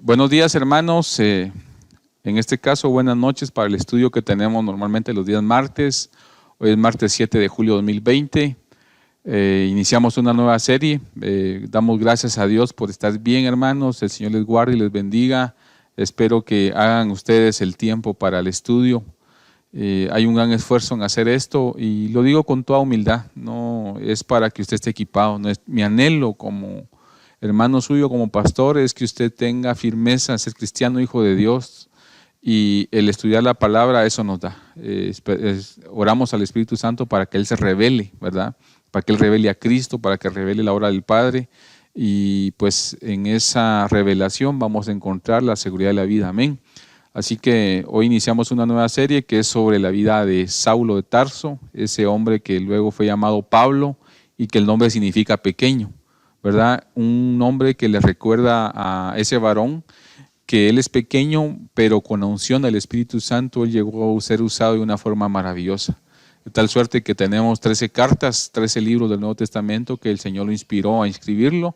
Buenos días, hermanos. En este caso, buenas noches para el estudio que tenemos normalmente los días martes. Hoy es martes 7 de julio de 2020. Iniciamos una nueva serie. Damos gracias a Dios por estar bien, hermanos. El Señor les guarde y les bendiga. Espero que hagan ustedes el tiempo para el estudio. Hay un gran esfuerzo en hacer esto y lo digo con toda humildad. No es para que usted esté equipado. No es mi anhelo como hermano suyo, como pastor, es que usted tenga firmeza en ser cristiano, hijo de Dios, y el estudiar la palabra, eso nos da. Oramos al Espíritu Santo para que Él se revele, ¿verdad? Para que Él revele a Cristo, para que revele la obra del Padre, y pues en esa revelación vamos a encontrar la seguridad de la vida. Amén. Así que hoy iniciamos una nueva serie que es sobre la vida de Saulo de Tarso, ese hombre que luego fue llamado Pablo y que el nombre significa pequeño, ¿verdad? Un nombre que le recuerda a ese varón que él es pequeño, pero con la unción del Espíritu Santo él llegó a ser usado de una forma maravillosa. De tal suerte que tenemos 13 cartas, 13 libros del Nuevo Testamento que el Señor lo inspiró a escribirlo.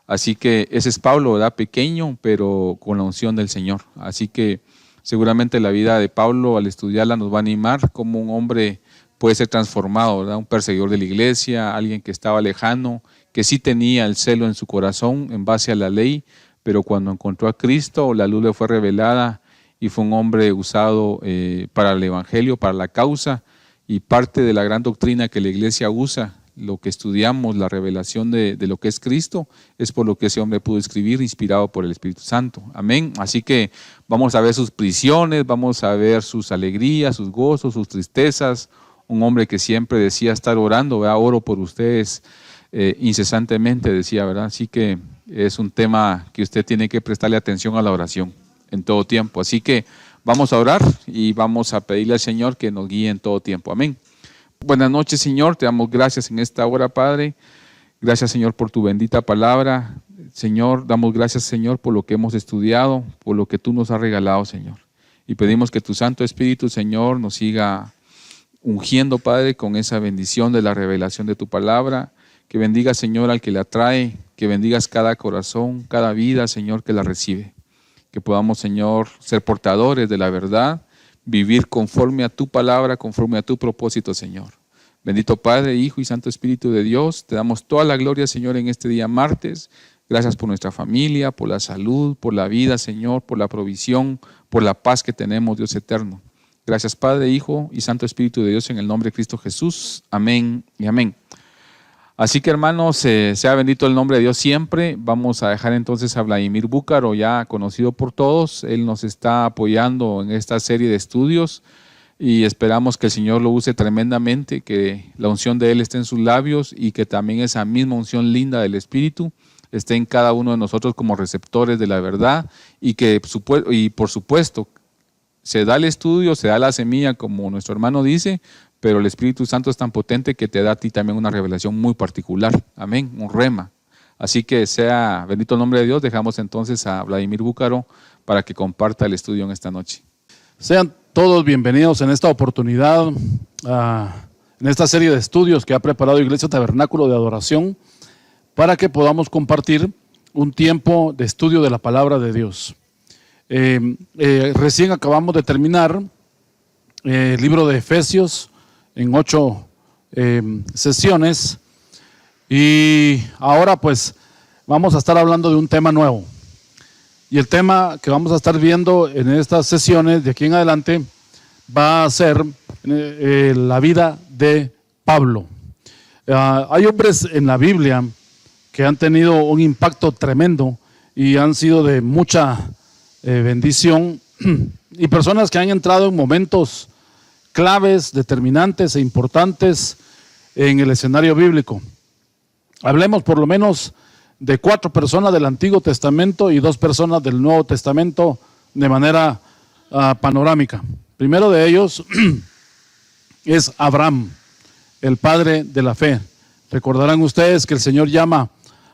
Así que ese es Pablo, ¿verdad? Pequeño, pero con la unción del Señor. Así que seguramente la vida de Pablo, al estudiarla, nos va a animar como un hombre puede ser transformado, ¿verdad? Un perseguidor de la iglesia, alguien que estaba lejano, que sí tenía el celo en su corazón en base a la ley, pero cuando encontró a Cristo, la luz le fue revelada y fue un hombre usado para el evangelio, para la causa, y parte de la gran doctrina que la iglesia usa, lo que estudiamos, la revelación de lo que es Cristo, es por lo que ese hombre pudo escribir, inspirado por el Espíritu Santo. Amén. Así que vamos a ver sus prisiones, vamos a ver sus alegrías, sus gozos, sus tristezas. Un hombre que siempre decía estar orando, ¿verdad? Oro por ustedes incesantemente, decía, ¿verdad? Así que es un tema que usted tiene que prestarle atención a la oración en todo tiempo. Así que vamos a orar y vamos a pedirle al Señor que nos guíe en todo tiempo. Amén. Buenas noches, Señor. Te damos gracias en esta hora, Padre. Gracias, Señor, por tu bendita palabra. Señor, damos gracias, Señor, por lo que hemos estudiado, por lo que tú nos has regalado, Señor. Y pedimos que tu Santo Espíritu, Señor, nos siga ungiendo, Padre, con esa bendición de la revelación de tu palabra. Que bendiga, Señor, al que la trae, que bendigas cada corazón, cada vida, Señor, que la recibe. Que podamos, Señor, ser portadores de la verdad, vivir conforme a tu palabra, conforme a tu propósito, Señor. Bendito Padre, Hijo y Santo Espíritu de Dios, te damos toda la gloria, Señor, en este día martes. Gracias por nuestra familia, por la salud, por la vida, Señor, por la provisión, por la paz que tenemos, Dios eterno. Gracias, Padre, Hijo y Santo Espíritu de Dios, en el nombre de Cristo Jesús. Amén y amén. Así que, hermanos, sea bendito el nombre de Dios siempre. Vamos a dejar entonces a Vladimir Búcaro, ya conocido por todos. Él nos está apoyando en esta serie de estudios y esperamos que el Señor lo use tremendamente, que la unción de Él esté en sus labios y que también esa misma unción linda del Espíritu esté en cada uno de nosotros como receptores de la verdad y que, por supuesto, se da el estudio, se da la semilla, como nuestro hermano dice, pero el Espíritu Santo es tan potente que te da a ti también una revelación muy particular. Amén, un rema. Así que sea bendito el nombre de Dios. Dejamos entonces a Vladimir Búcaro para que comparta el estudio en esta noche. Sean todos bienvenidos en esta oportunidad, en esta serie de estudios que ha preparado Iglesia Tabernáculo de Adoración para que podamos compartir un tiempo de estudio de la palabra de Dios. Recién acabamos de terminar el libro de Efesios en 8 sesiones y ahora pues vamos a estar hablando de un tema nuevo. Y el tema que vamos a estar viendo en estas sesiones de aquí en adelante va a ser la vida de Pablo. Hay hombres en la Biblia que han tenido un impacto tremendo y han sido de mucha bendición, y personas que han entrado en momentos claves, determinantes e importantes en el escenario bíblico. Hablemos por lo menos de 4 personas del Antiguo Testamento y 2 personas del Nuevo Testamento de manera panorámica. Primero de ellos es Abraham, el padre de la fe. Recordarán ustedes que el Señor llama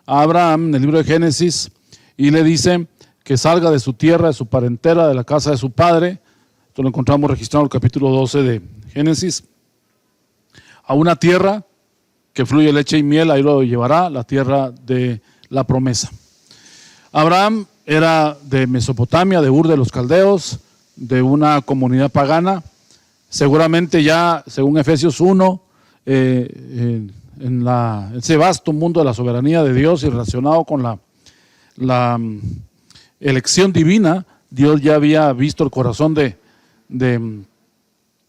a Abraham en el libro de Génesis y le dice que salga de su tierra, de su parentela, de la casa de su padre. Esto lo encontramos registrado en el capítulo 12 de Génesis. A una tierra que fluye leche y miel, ahí lo llevará, la tierra de la promesa. Abraham era de Mesopotamia, de Ur de los Caldeos, de una comunidad pagana. Seguramente ya, según Efesios 1, en ese vasto mundo de la soberanía de Dios y relacionado con la elección divina, Dios ya había visto el corazón de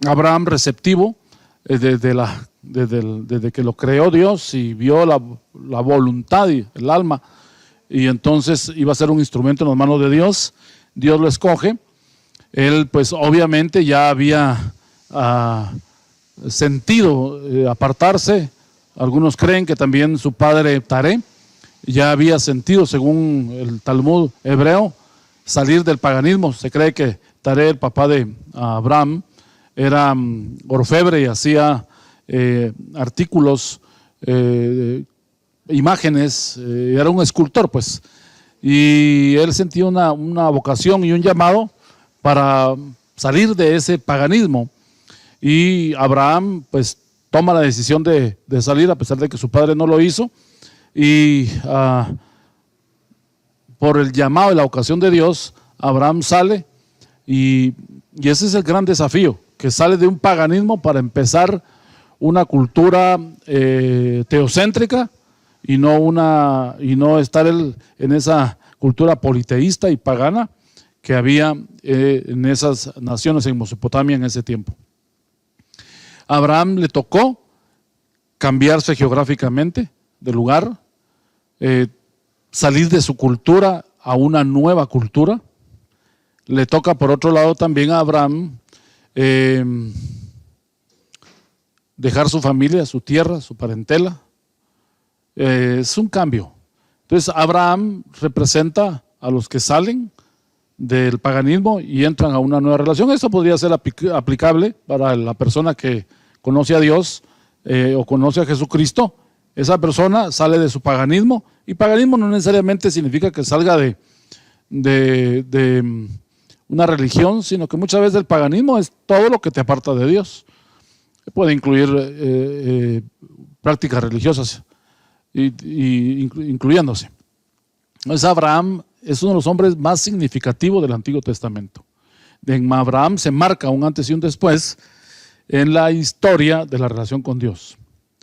Abraham receptivo desde que lo creó Dios y vio la voluntad y el alma, y entonces iba a ser un instrumento en las manos de Dios. Dios lo escoge. Él pues obviamente ya había sentido apartarse. Algunos creen que también su padre Taré ya había sentido, según el Talmud hebreo, salir del paganismo. Se cree que Taré, el papá de Abraham, era orfebre y hacía artículos, imágenes, era un escultor pues, y él sentía una vocación y un llamado para salir de ese paganismo, y Abraham pues toma la decisión de salir, a pesar de que su padre no lo hizo, y por el llamado y la ocasión de Dios, Abraham sale, y ese es el gran desafío, que sale de un paganismo para empezar una cultura teocéntrica, y no estar en esa cultura politeísta y pagana que había en esas naciones en Mesopotamia en ese tiempo. A Abraham le tocó cambiarse geográficamente de lugar, salir de su cultura a una nueva cultura. Le toca, por otro lado, también a Abraham dejar su familia, su tierra, su parentela. Es un cambio. Entonces Abraham representa a los que salen del paganismo y entran a una nueva relación. Esto podría ser aplicable para la persona que conoce a Dios o conoce a Jesucristo. Esa persona sale de su paganismo, y paganismo no necesariamente significa que salga de una religión, sino que muchas veces el paganismo es todo lo que te aparta de Dios. Puede incluir prácticas religiosas incluyéndose. Entonces Abraham es uno de los hombres más significativos del Antiguo Testamento. En Abraham se marca un antes y un después en la historia de la relación con Dios.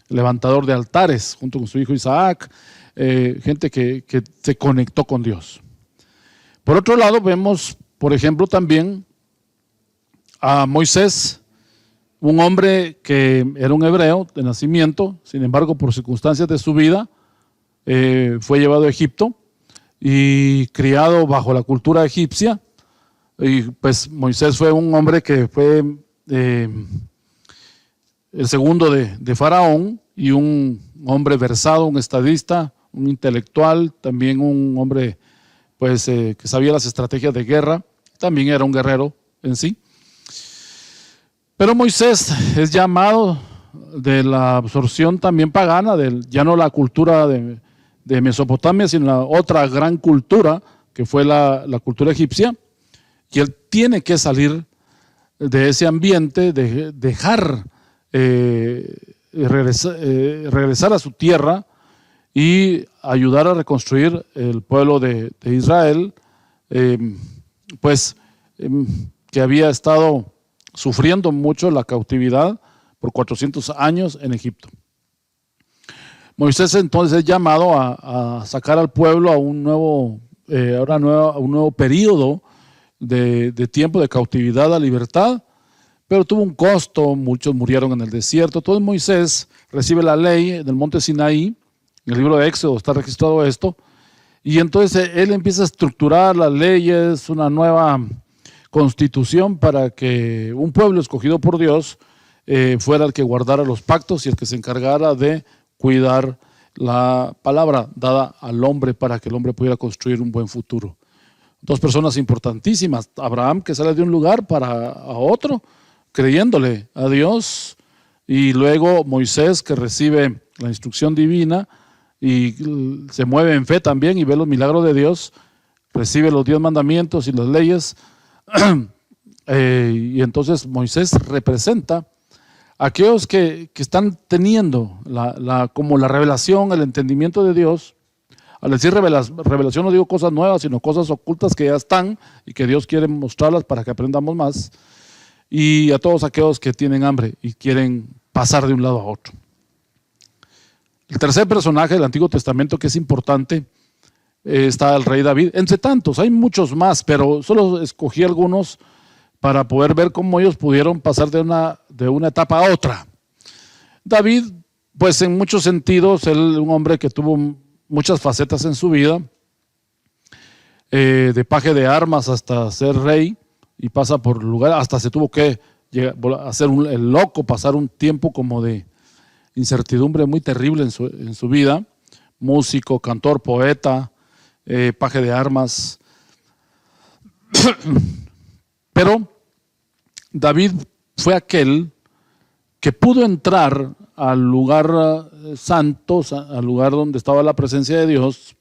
Levantador de altares junto con su hijo Isaac, gente que se conectó con Dios. Por otro lado, vemos, por ejemplo, también a Moisés, un hombre que era un hebreo de nacimiento, sin embargo, por circunstancias de su vida, fue llevado a Egipto y criado bajo la cultura egipcia. Y pues Moisés fue un hombre que fue el segundo de Faraón, y un hombre versado, un estadista, un intelectual, también un hombre pues que sabía las estrategias de guerra, también era un guerrero en sí. Pero Moisés es llamado de la absorción también pagana, ya no la cultura de Mesopotamia, sino la otra gran cultura que fue la cultura egipcia, y él tiene que salir de ese ambiente, dejar regresar a su tierra y ayudar a reconstruir el pueblo de Israel, que había estado sufriendo mucho la cautividad por 400 años en Egipto. Moisés entonces es llamado a sacar al pueblo a un nuevo periodo de tiempo de cautividad a libertad, pero tuvo un costo, muchos murieron en el desierto. Entonces Moisés recibe la ley del monte Sinaí, en el libro de Éxodo está registrado esto, y entonces él empieza a estructurar las leyes, una nueva constitución para que un pueblo escogido por Dios fuera el que guardara los pactos y el que se encargara de cuidar la palabra dada al hombre para que el hombre pudiera construir un buen futuro. Dos personas importantísimas: Abraham, que sale de un lugar a otro creyéndole a Dios, y luego Moisés, que recibe la instrucción divina y se mueve en fe también y ve los milagros de Dios, recibe los 10 mandamientos y las leyes. Y entonces Moisés representa a aquellos que están teniendo como la revelación, el entendimiento de Dios, Al decir revelación no digo cosas nuevas, sino cosas ocultas que ya están y que Dios quiere mostrarlas para que aprendamos más. Y a todos aquellos que tienen hambre y quieren pasar de un lado a otro. El tercer personaje del Antiguo Testamento que es importante está el rey David. Entre tantos, hay muchos más, pero solo escogí algunos para poder ver cómo ellos pudieron pasar de una etapa a otra. David, pues en muchos sentidos, él un hombre que tuvo muchas facetas en su vida, de paje de armas hasta ser rey, y pasa por lugar, hasta se tuvo que hacer el loco, pasar un tiempo como de incertidumbre muy terrible en su vida. Músico, cantor, poeta, paje de armas. Pero David fue aquel que pudo entrar al lugar santo, al lugar donde estaba la presencia de Dios,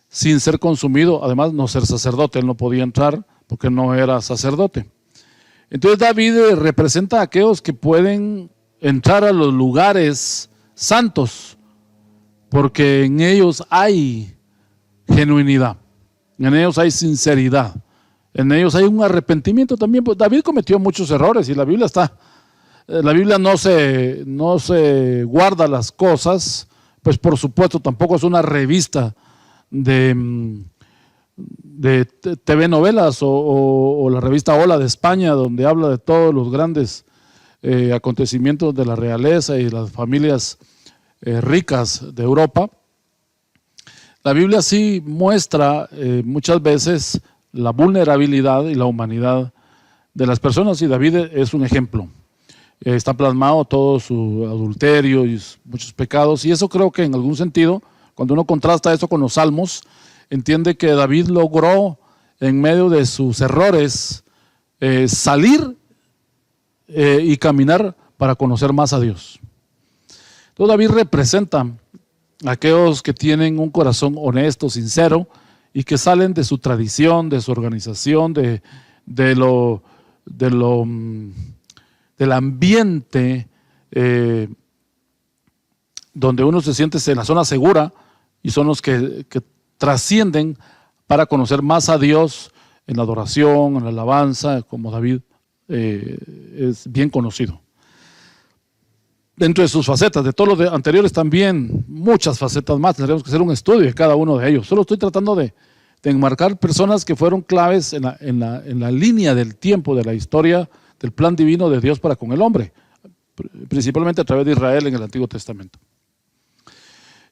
sin ser consumido. Además, no ser sacerdote, él no podía entrar porque no era sacerdote. Entonces David representa a aquellos que pueden entrar a los lugares santos, porque en ellos hay genuinidad, en ellos hay sinceridad, en ellos hay un arrepentimiento también. Pues David cometió muchos errores y la Biblia no se guarda las cosas, pues por supuesto tampoco es una revista de TV novelas o la revista Hola de España, donde habla de todos los grandes acontecimientos de la realeza y las familias ricas de Europa. La Biblia sí muestra muchas veces la vulnerabilidad y la humanidad de las personas, y David es un ejemplo. Está plasmado todo su adulterio y muchos pecados, y eso creo que en algún sentido, cuando uno contrasta eso con los salmos, entiende que David logró en medio de sus errores salir y caminar para conocer más a Dios. Entonces David representa a aquellos que tienen un corazón honesto, sincero, y que salen de su tradición, de su organización, del ambiente donde uno se siente en la zona segura, y son los que trascienden para conocer más a Dios en la adoración, en la alabanza, como David es bien conocido. Dentro de sus facetas, de todos los anteriores también, muchas facetas más, tendremos que hacer un estudio de cada uno de ellos. Solo estoy tratando de enmarcar personas que fueron claves en la línea del tiempo, de la historia, del plan divino de Dios para con el hombre, principalmente a través de Israel en el Antiguo Testamento.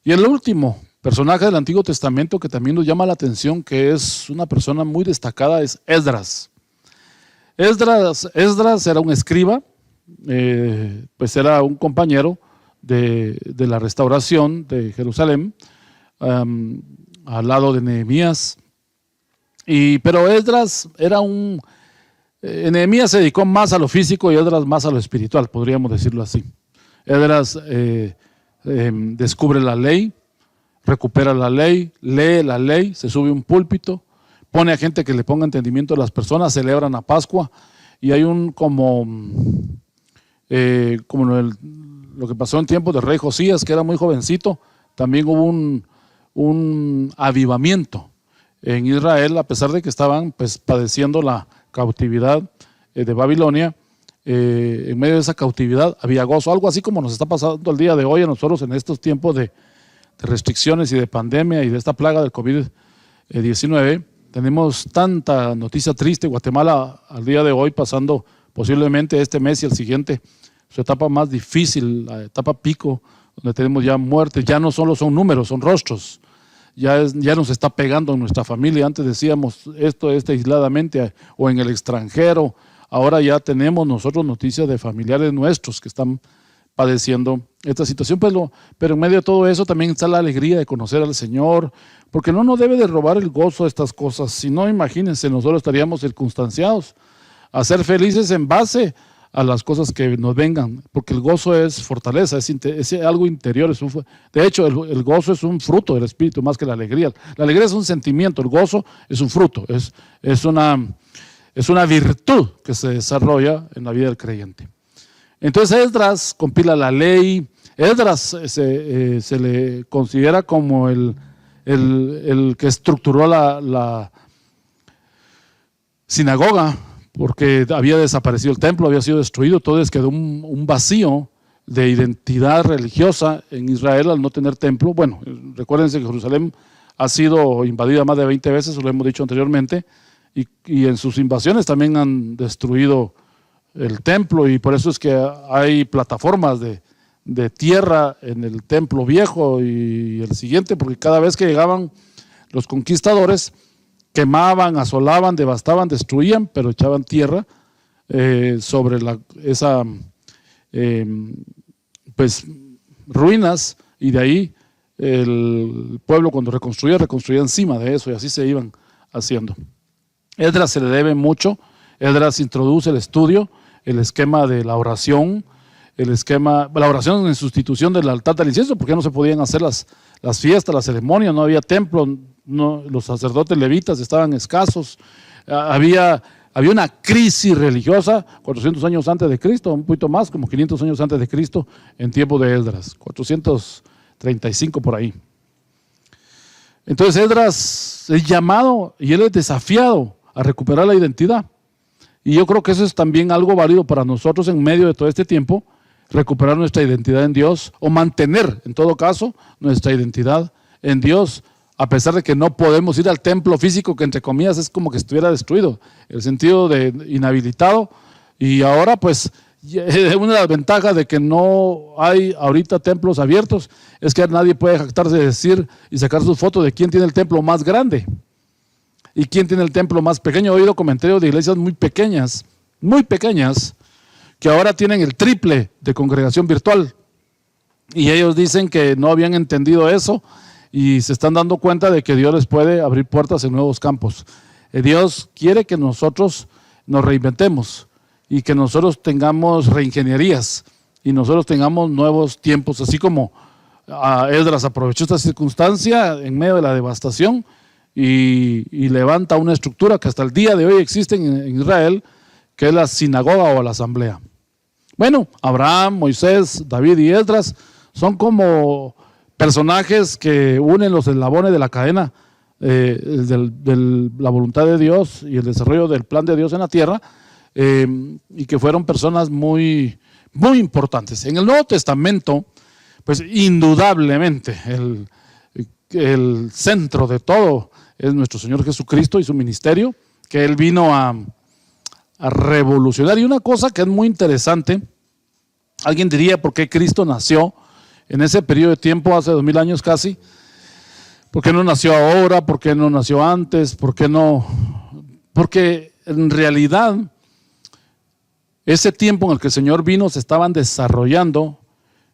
Y el último personaje del Antiguo Testamento que también nos llama la atención, que es una persona muy destacada, es Esdras. Esdras era un escriba, pues era un compañero de la restauración de Jerusalén, al lado de Nehemías. Pero Esdras era Nehemías se dedicó más a lo físico y Esdras más a lo espiritual, podríamos decirlo así. Esdras descubre la ley, recupera la ley, lee la ley, se sube a un púlpito, pone a gente que le ponga entendimiento a las personas, celebran la Pascua, y hay como lo que pasó en tiempos del rey Josías, que era muy jovencito, también hubo un avivamiento en Israel, a pesar de que estaban pues padeciendo la cautividad de Babilonia. En medio de esa cautividad había gozo, algo así como nos está pasando el día de hoy a nosotros en estos tiempos de restricciones y de pandemia y de esta plaga del COVID-19. Tenemos tanta noticia triste. Guatemala al día de hoy pasando posiblemente este mes y el siguiente su etapa más difícil, la etapa pico, donde tenemos ya muertes. Ya no solo son números, son rostros. Ya nos está pegando en nuestra familia. Antes decíamos esto aisladamente o en el extranjero. Ahora ya tenemos nosotros noticias de familiares nuestros que están padeciendo esta situación, pero en medio de todo eso también está la alegría de conocer al Señor, porque no nos debe de robar el gozo de estas cosas. Si no, imagínense, nosotros estaríamos circunstanciados a ser felices en base a las cosas que nos vengan, porque el gozo es fortaleza, es algo interior. De hecho, el gozo es un fruto del Espíritu más que la alegría. La alegría es un sentimiento, el gozo es un fruto, es una virtud que se desarrolla en la vida del creyente. Entonces Esdras compila la ley. Esdras se le considera como el el que estructuró la sinagoga, porque había desaparecido el templo, había sido destruido, entonces quedó un vacío de identidad religiosa en Israel al no tener templo. Bueno, recuérdense que Jerusalén ha sido invadida más de 20 veces, lo hemos dicho anteriormente, y en sus invasiones también han destruido el templo, y por eso es que hay plataformas de tierra en el templo viejo y el siguiente, porque cada vez que llegaban los conquistadores, quemaban, asolaban, devastaban, destruían, pero echaban tierra sobre esa pues ruinas, y de ahí el pueblo cuando reconstruía encima de eso, y así se iban haciendo. Esdras se le debe mucho. Esdras introduce el estudio, el esquema de la oración, la oración en sustitución del altar del incienso, porque no se podían hacer las fiestas, las ceremonias, no había templo, los sacerdotes levitas estaban escasos, había una crisis religiosa 400 años antes de Cristo, un poquito más, como 500 años antes de Cristo, en tiempo de Esdras, 435 por ahí. Entonces Esdras es llamado y él es desafiado a recuperar la identidad. Y yo creo que eso es también algo válido para nosotros en medio de todo este tiempo, recuperar nuestra identidad en Dios, o mantener, en todo caso, nuestra identidad en Dios, a pesar de que no podemos ir al templo físico, que entre comillas es como que estuviera destruido, el sentido de inhabilitado. Y ahora pues una de las ventajas de que no hay ahorita templos abiertos es que nadie puede jactarse de decir y sacar sus fotos de quién tiene el templo más grande y quién tiene el templo más pequeño. He oído comentarios de iglesias muy pequeñas, que ahora tienen el triple de congregación virtual, y ellos dicen que no habían entendido eso y se están dando cuenta de que Dios les puede abrir puertas en nuevos campos. Dios quiere que nosotros nos reinventemos y que nosotros tengamos reingenierías y nosotros tengamos nuevos tiempos, así como Esdras aprovechó esta circunstancia en medio de la devastación y levanta una estructura que hasta el día de hoy existe en Israel, que es la sinagoga o la asamblea. Bueno, Abraham, Moisés, David y Esdras son como personajes que unen los eslabones de la cadena de la voluntad de Dios y el desarrollo del plan de Dios en la tierra, y que fueron personas muy, muy importantes. En el Nuevo Testamento, pues indudablemente el centro de todo es nuestro Señor Jesucristo y su ministerio, que Él vino a revolucionar. Y una cosa que es muy interesante, alguien diría por qué Cristo nació en ese periodo de tiempo, hace 2000 años casi. ¿Por qué no nació ahora? ¿Por qué no nació antes? ¿Por qué no? Porque en realidad ese tiempo en el que el Señor vino se estaban desarrollando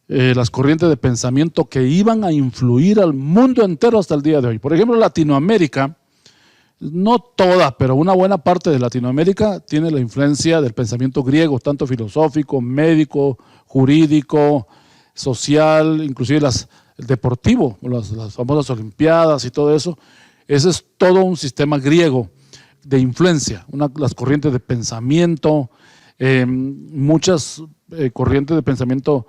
las corrientes de pensamiento que iban a influir al mundo entero hasta el día de hoy. Por ejemplo, Latinoamérica, no toda, pero una buena parte de Latinoamérica tiene la influencia del pensamiento griego, tanto filosófico, médico, jurídico, social, inclusive el deportivo, las famosas olimpiadas y todo eso. Ese es todo un sistema griego de influencia, las corrientes de pensamiento, muchas corrientes de pensamiento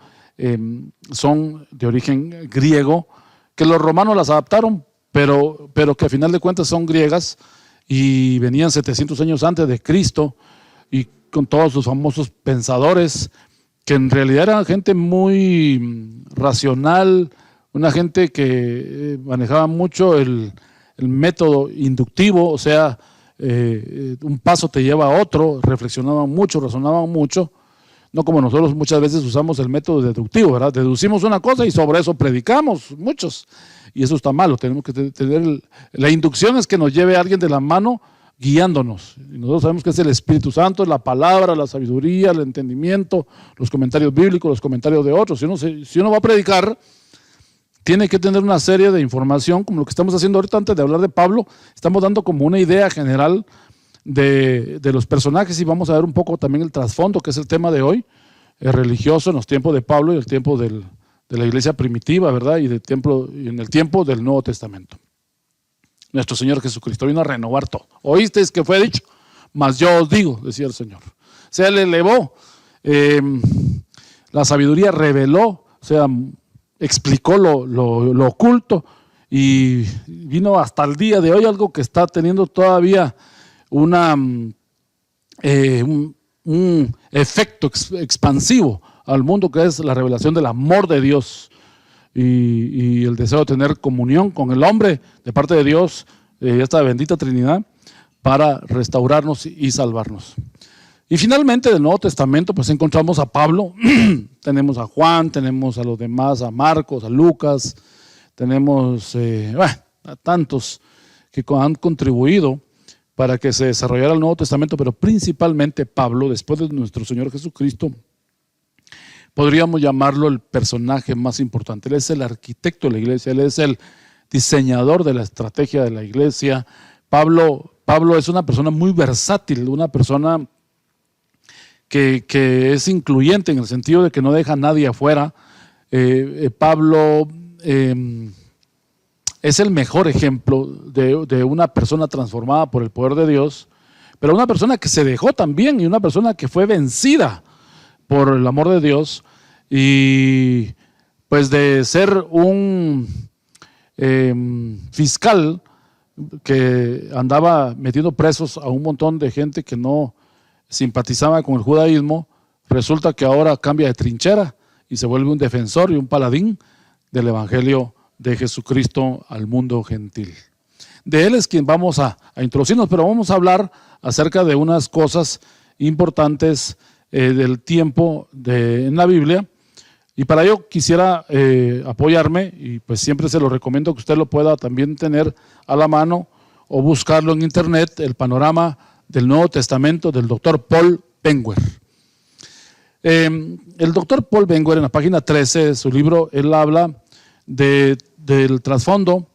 son de origen griego, que los romanos las adaptaron, pero que a final de cuentas son griegas y venían 700 años antes de Cristo, y con todos sus famosos pensadores, que en realidad eran gente muy racional, una gente que manejaba mucho el método inductivo, o sea, un paso te lleva a otro, reflexionaban mucho, razonaban mucho, no como nosotros muchas veces usamos el método deductivo, ¿verdad? Deducimos una cosa y sobre eso predicamos muchos, y eso está malo. Tenemos que tener la inducción, es que nos lleve a alguien de la mano guiándonos, y nosotros sabemos que es el Espíritu Santo, la palabra, la sabiduría, el entendimiento, los comentarios bíblicos, los comentarios de otros. Si uno va a predicar, tiene que tener una serie de información, como lo que estamos haciendo ahorita. Antes de hablar de Pablo, estamos dando como una idea general de los personajes, y vamos a ver un poco también el trasfondo, que es el tema de hoy, el religioso en los tiempos de Pablo y el tiempo de la iglesia primitiva, ¿verdad? Y en el tiempo del Nuevo Testamento. Nuestro Señor Jesucristo vino a renovar todo. ¿Oísteis que fue dicho? Mas yo os digo, decía el Señor. Se le elevó, la sabiduría reveló, o sea, explicó lo oculto, y vino hasta el día de hoy algo que está teniendo todavía un efecto expansivo al mundo, que es la revelación del amor de Dios y el deseo de tener comunión con el hombre de parte de Dios, esta bendita Trinidad, para restaurarnos y salvarnos. Y finalmente del Nuevo Testamento pues encontramos a Pablo, tenemos a Juan, tenemos a los demás, a Marcos, a Lucas, tenemos a tantos que han contribuido para que se desarrollara el Nuevo Testamento, pero principalmente Pablo, después de nuestro Señor Jesucristo, podríamos llamarlo el personaje más importante. Él es el arquitecto de la iglesia, él es el diseñador de la estrategia de la iglesia. Pablo es una persona muy versátil, una persona que es incluyente en el sentido de que no deja a nadie afuera. Pablo es el mejor ejemplo de una persona transformada por el poder de Dios, pero una persona que se dejó también y una persona que fue vencida por el amor de Dios, y pues de ser un fiscal que andaba metiendo presos a un montón de gente que no simpatizaba con el judaísmo, resulta que ahora cambia de trinchera y se vuelve un defensor y un paladín del evangelio de Jesucristo al mundo gentil. De él es quien vamos a introducirnos, pero vamos a hablar acerca de unas cosas importantes del tiempo en la Biblia, y para ello quisiera apoyarme, y pues siempre se lo recomiendo que usted lo pueda también tener a la mano o buscarlo en internet, el panorama del Nuevo Testamento del doctor Paul Benguer. El doctor Paul Benguer, en la página 13 de su libro, él habla del trasfondo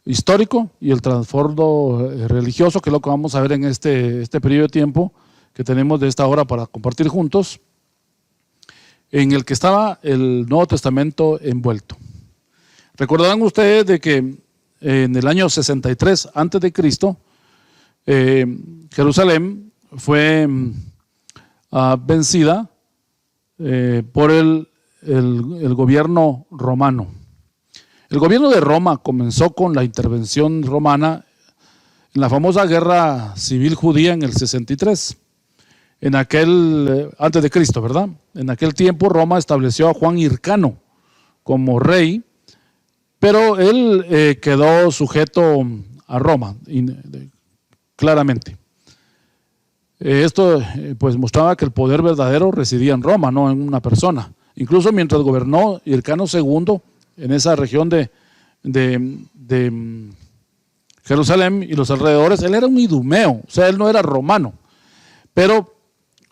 histórico y el trasfondo religioso, que es lo que vamos a ver en este periodo de tiempo que tenemos de esta hora para compartir juntos, en el que estaba el Nuevo Testamento envuelto. Recordarán ustedes de que en el año 63 antes de Cristo, Jerusalén fue vencida por el gobierno romano. El gobierno de Roma comenzó con la intervención romana en la famosa guerra civil judía en el 63. Antes de Cristo, ¿verdad? En aquel tiempo Roma estableció a Juan Hircano como rey, pero él quedó sujeto a Roma, claramente. Esto pues mostraba que el poder verdadero residía en Roma, no en una persona. Incluso mientras gobernó Hircano II en esa región de Jerusalén y los alrededores, él era un idumeo, o sea, él no era romano, pero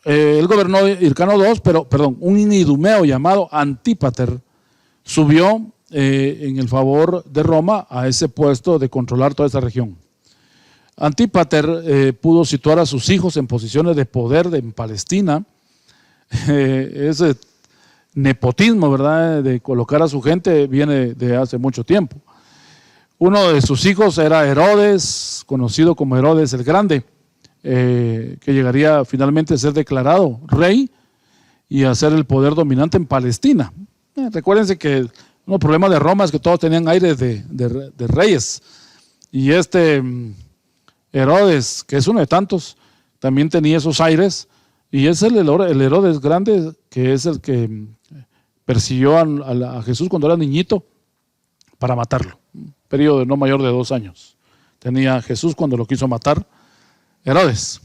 él gobernó Hircano II, un idumeo llamado Antípater subió en el favor de Roma a ese puesto de controlar toda esa región. Antípater pudo situar a sus hijos en posiciones de poder en Palestina. Ese nepotismo, ¿verdad?, de colocar a su gente viene de hace mucho tiempo. Uno de sus hijos era Herodes, conocido como Herodes el Grande, que llegaría finalmente a ser declarado rey y a ser el poder dominante en Palestina. Recuérdense que uno problema de Roma es que todos tenían aires de reyes, y Herodes, que es uno de tantos, también tenía esos aires, y es el Herodes Grande, que es el que persiguió a Jesús cuando era niñito para matarlo. Un periodo de no mayor de 2 años tenía Jesús cuando lo quiso matar Herodes.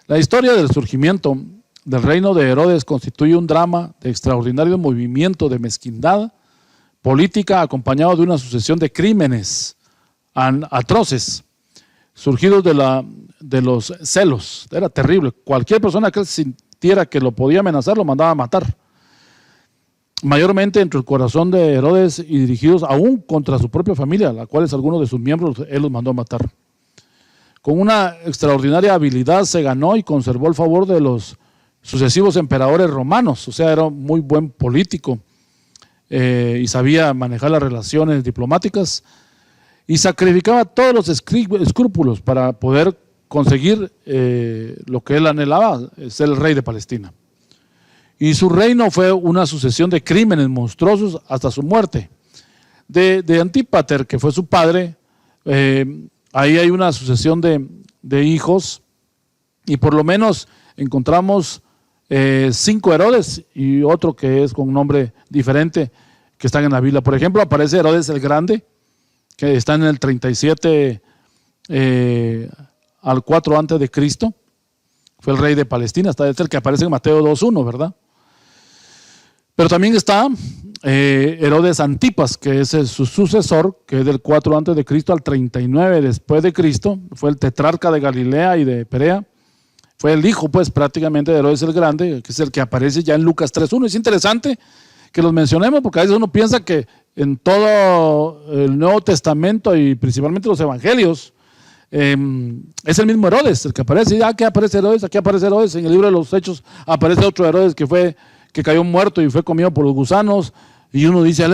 La historia del surgimiento del reino de Herodes constituye un drama de extraordinario movimiento de mezquindad política, acompañado de una sucesión de crímenes atroces surgidos de los celos. Era terrible. Cualquier persona que sintiera que lo podía amenazar lo mandaba a matar, mayormente entre el corazón de Herodes y dirigidos aún contra su propia familia, la cual algunos de sus miembros él los mandó a matar. Con una extraordinaria habilidad se ganó y conservó el favor de los sucesivos emperadores romanos, o sea, era un muy buen político y sabía manejar las relaciones diplomáticas, y sacrificaba todos los escrúpulos para poder conseguir lo que él anhelaba, ser el rey de Palestina. Y su reino fue una sucesión de crímenes monstruosos hasta su muerte. de Antípater, que fue su padre. Ahí hay una sucesión de hijos y por lo menos encontramos 5 Herodes y otro que es con un nombre diferente que están en la Biblia. Por ejemplo, aparece Herodes el Grande, que está en el 37 al 4 antes de Cristo. Fue el rey de Palestina, está el que aparece en Mateo 2:1, ¿verdad? Pero también está Herodes Antipas, que es su sucesor, que es del 4 antes de Cristo al 39 después de Cristo. Fue el tetrarca de Galilea y de Perea. Fue el hijo, pues, prácticamente de Herodes el Grande, que es el que aparece ya en Lucas 3:1. Es interesante que los mencionemos porque a veces uno piensa que en todo el Nuevo Testamento y principalmente los Evangelios es el mismo Herodes el que aparece. Y aquí aparece Herodes, aquí aparece Herodes. En el libro de los Hechos aparece otro Herodes que cayó muerto y fue comido por los gusanos. Y uno dice,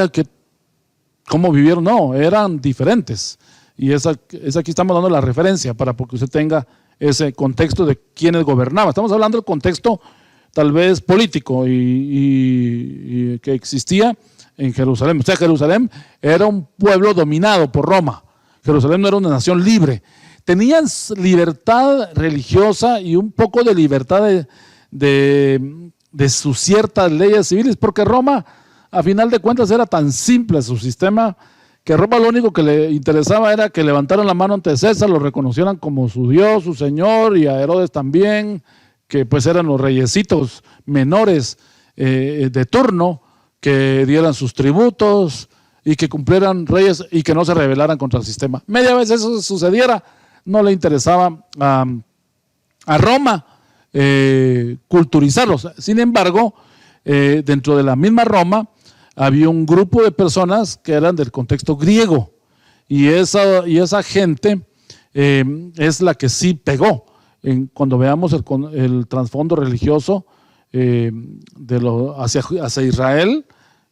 ¿cómo vivieron? No, eran diferentes. Y es aquí estamos dando la referencia para que usted tenga ese contexto de quiénes gobernaban. Estamos hablando del contexto tal vez político y que existía en Jerusalén. O sea, Jerusalén era un pueblo dominado por Roma. Jerusalén no era una nación libre. Tenían libertad religiosa y un poco de libertad de sus ciertas leyes civiles, porque Roma, a final de cuentas, era tan simple su sistema, que a Roma lo único que le interesaba era que levantaran la mano ante César, lo reconocieran como su Dios, su Señor, y a Herodes también, que pues eran los reyesitos menores de turno, que dieran sus tributos y que cumplieran reyes y que no se rebelaran contra el sistema. Media vez eso sucediera, no le interesaba a Roma culturizarlos. Sin embargo, dentro de la misma Roma había un grupo de personas que eran del contexto griego y esa gente es la que sí pegó. Cuando veamos el trasfondo religioso hacia Israel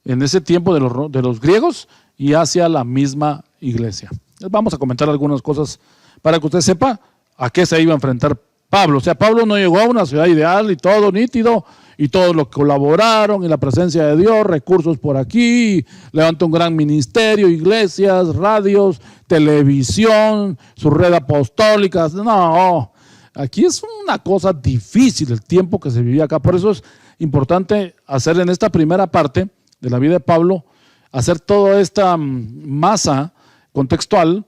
en ese tiempo de los griegos y hacia la misma iglesia. Vamos a comentar algunas cosas para que usted sepa a qué se iba a enfrentar Pablo. O sea, Pablo no llegó a una ciudad ideal y todo nítido y todos los que colaboraron y la presencia de Dios, recursos por aquí, levantó un gran ministerio, iglesias, radios, televisión, su red apostólica. No, aquí es una cosa difícil el tiempo que se vivía acá. Por eso es importante hacer en esta primera parte de la vida de Pablo, hacer toda esta masa contextual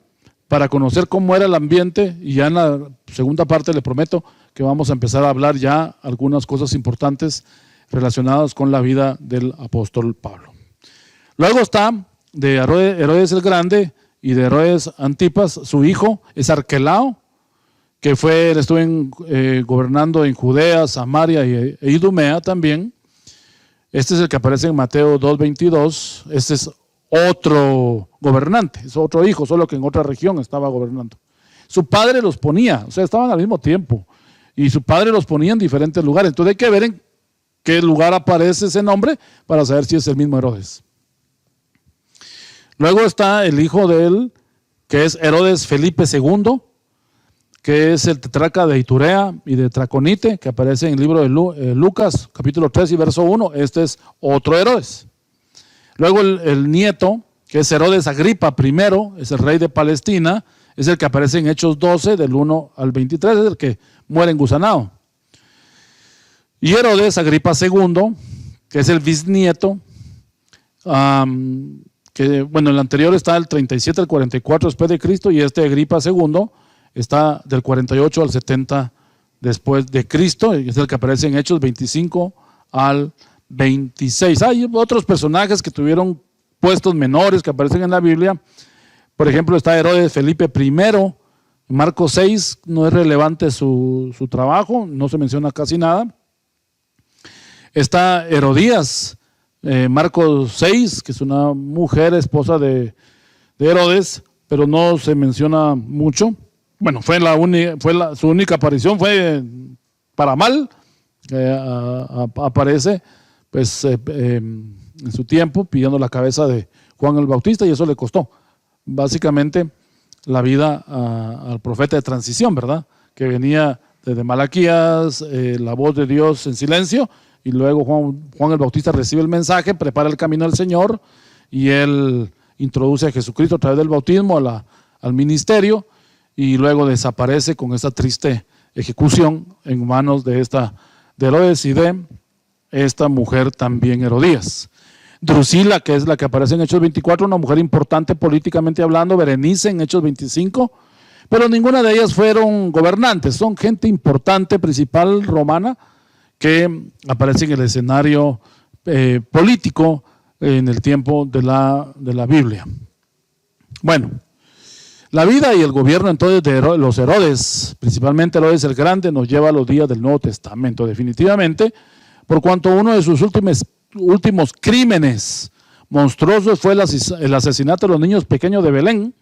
para conocer cómo era el ambiente, y ya en la segunda parte le prometo que vamos a empezar a hablar ya algunas cosas importantes relacionadas con la vida del apóstol Pablo. Luego está de Herodes el Grande y de Herodes Antipas, su hijo es Arquelao, que estuvo gobernando en Judea, Samaria e Idumea también. Este es el que aparece en Mateo 2:22. Este es otro gobernante, es otro hijo, solo que en otra región estaba gobernando. Su padre los ponía, o sea, estaban al mismo tiempo, y su padre los ponía en diferentes lugares. Entonces hay que ver en qué lugar aparece ese nombre para saber si es el mismo Herodes. Luego está el hijo de él, que es Herodes Felipe II, que es el tetrarca de Iturea y de Traconite, que aparece en el libro de Lucas, capítulo 3 y verso 1. Este es otro Herodes. Luego el nieto, que es Herodes Agripa I, es el rey de Palestina, es el que aparece en Hechos 12, del 1 al 23, es el que muere engusanado. Y Herodes Agripa II, que es el bisnieto, que bueno, el anterior está del 37 al 44 después de Cristo, y este Agripa II está del 48 al 70 después de Cristo, y es el que aparece en Hechos 25 al 26. Hay otros personajes que tuvieron puestos menores que aparecen en la Biblia. Por ejemplo, está Herodes Felipe I, Marcos 6, no es relevante su trabajo, no se menciona casi nada. Está Herodías, Marcos 6, que es una mujer esposa de Herodes, pero no se menciona mucho. Bueno, su única aparición fue para mal, aparece pues en su tiempo pidiendo la cabeza de Juan el Bautista, y eso le costó básicamente la vida al profeta de transición, ¿verdad? Que venía desde Malaquías, la voz de Dios en silencio, y luego Juan el Bautista recibe el mensaje, prepara el camino al Señor, y él introduce a Jesucristo a través del bautismo al ministerio y luego desaparece con esa triste ejecución en manos de Herodes y de esta mujer también Herodías. Drusila, que es la que aparece en Hechos 24, una mujer importante políticamente hablando, Berenice en Hechos 25, pero ninguna de ellas fueron gobernantes, son gente importante, principal romana, que aparece en el escenario político en el tiempo de la Biblia. Bueno, la vida y el gobierno entonces de los Herodes, principalmente Herodes el Grande, nos lleva a los días del Nuevo Testamento, definitivamente, por cuanto uno de sus últimos crímenes monstruosos fue el asesinato de los niños pequeños de Belén,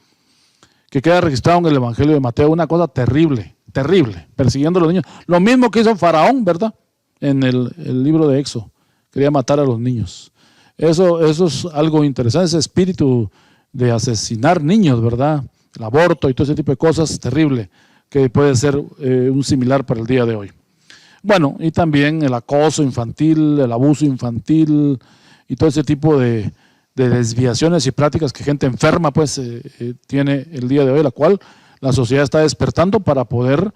que queda registrado en el Evangelio de Mateo, una cosa terrible, terrible, persiguiendo a los niños. Lo mismo que hizo Faraón, ¿verdad? En el libro de Éxodo, quería matar a los niños. Eso es algo interesante, ese espíritu de asesinar niños, ¿verdad? El aborto y todo ese tipo de cosas, terrible, que puede ser un similar para el día de hoy. Bueno, y también el acoso infantil, el abuso infantil y todo ese tipo de desviaciones y prácticas que gente enferma pues tiene el día de hoy, la cual la sociedad está despertando para poder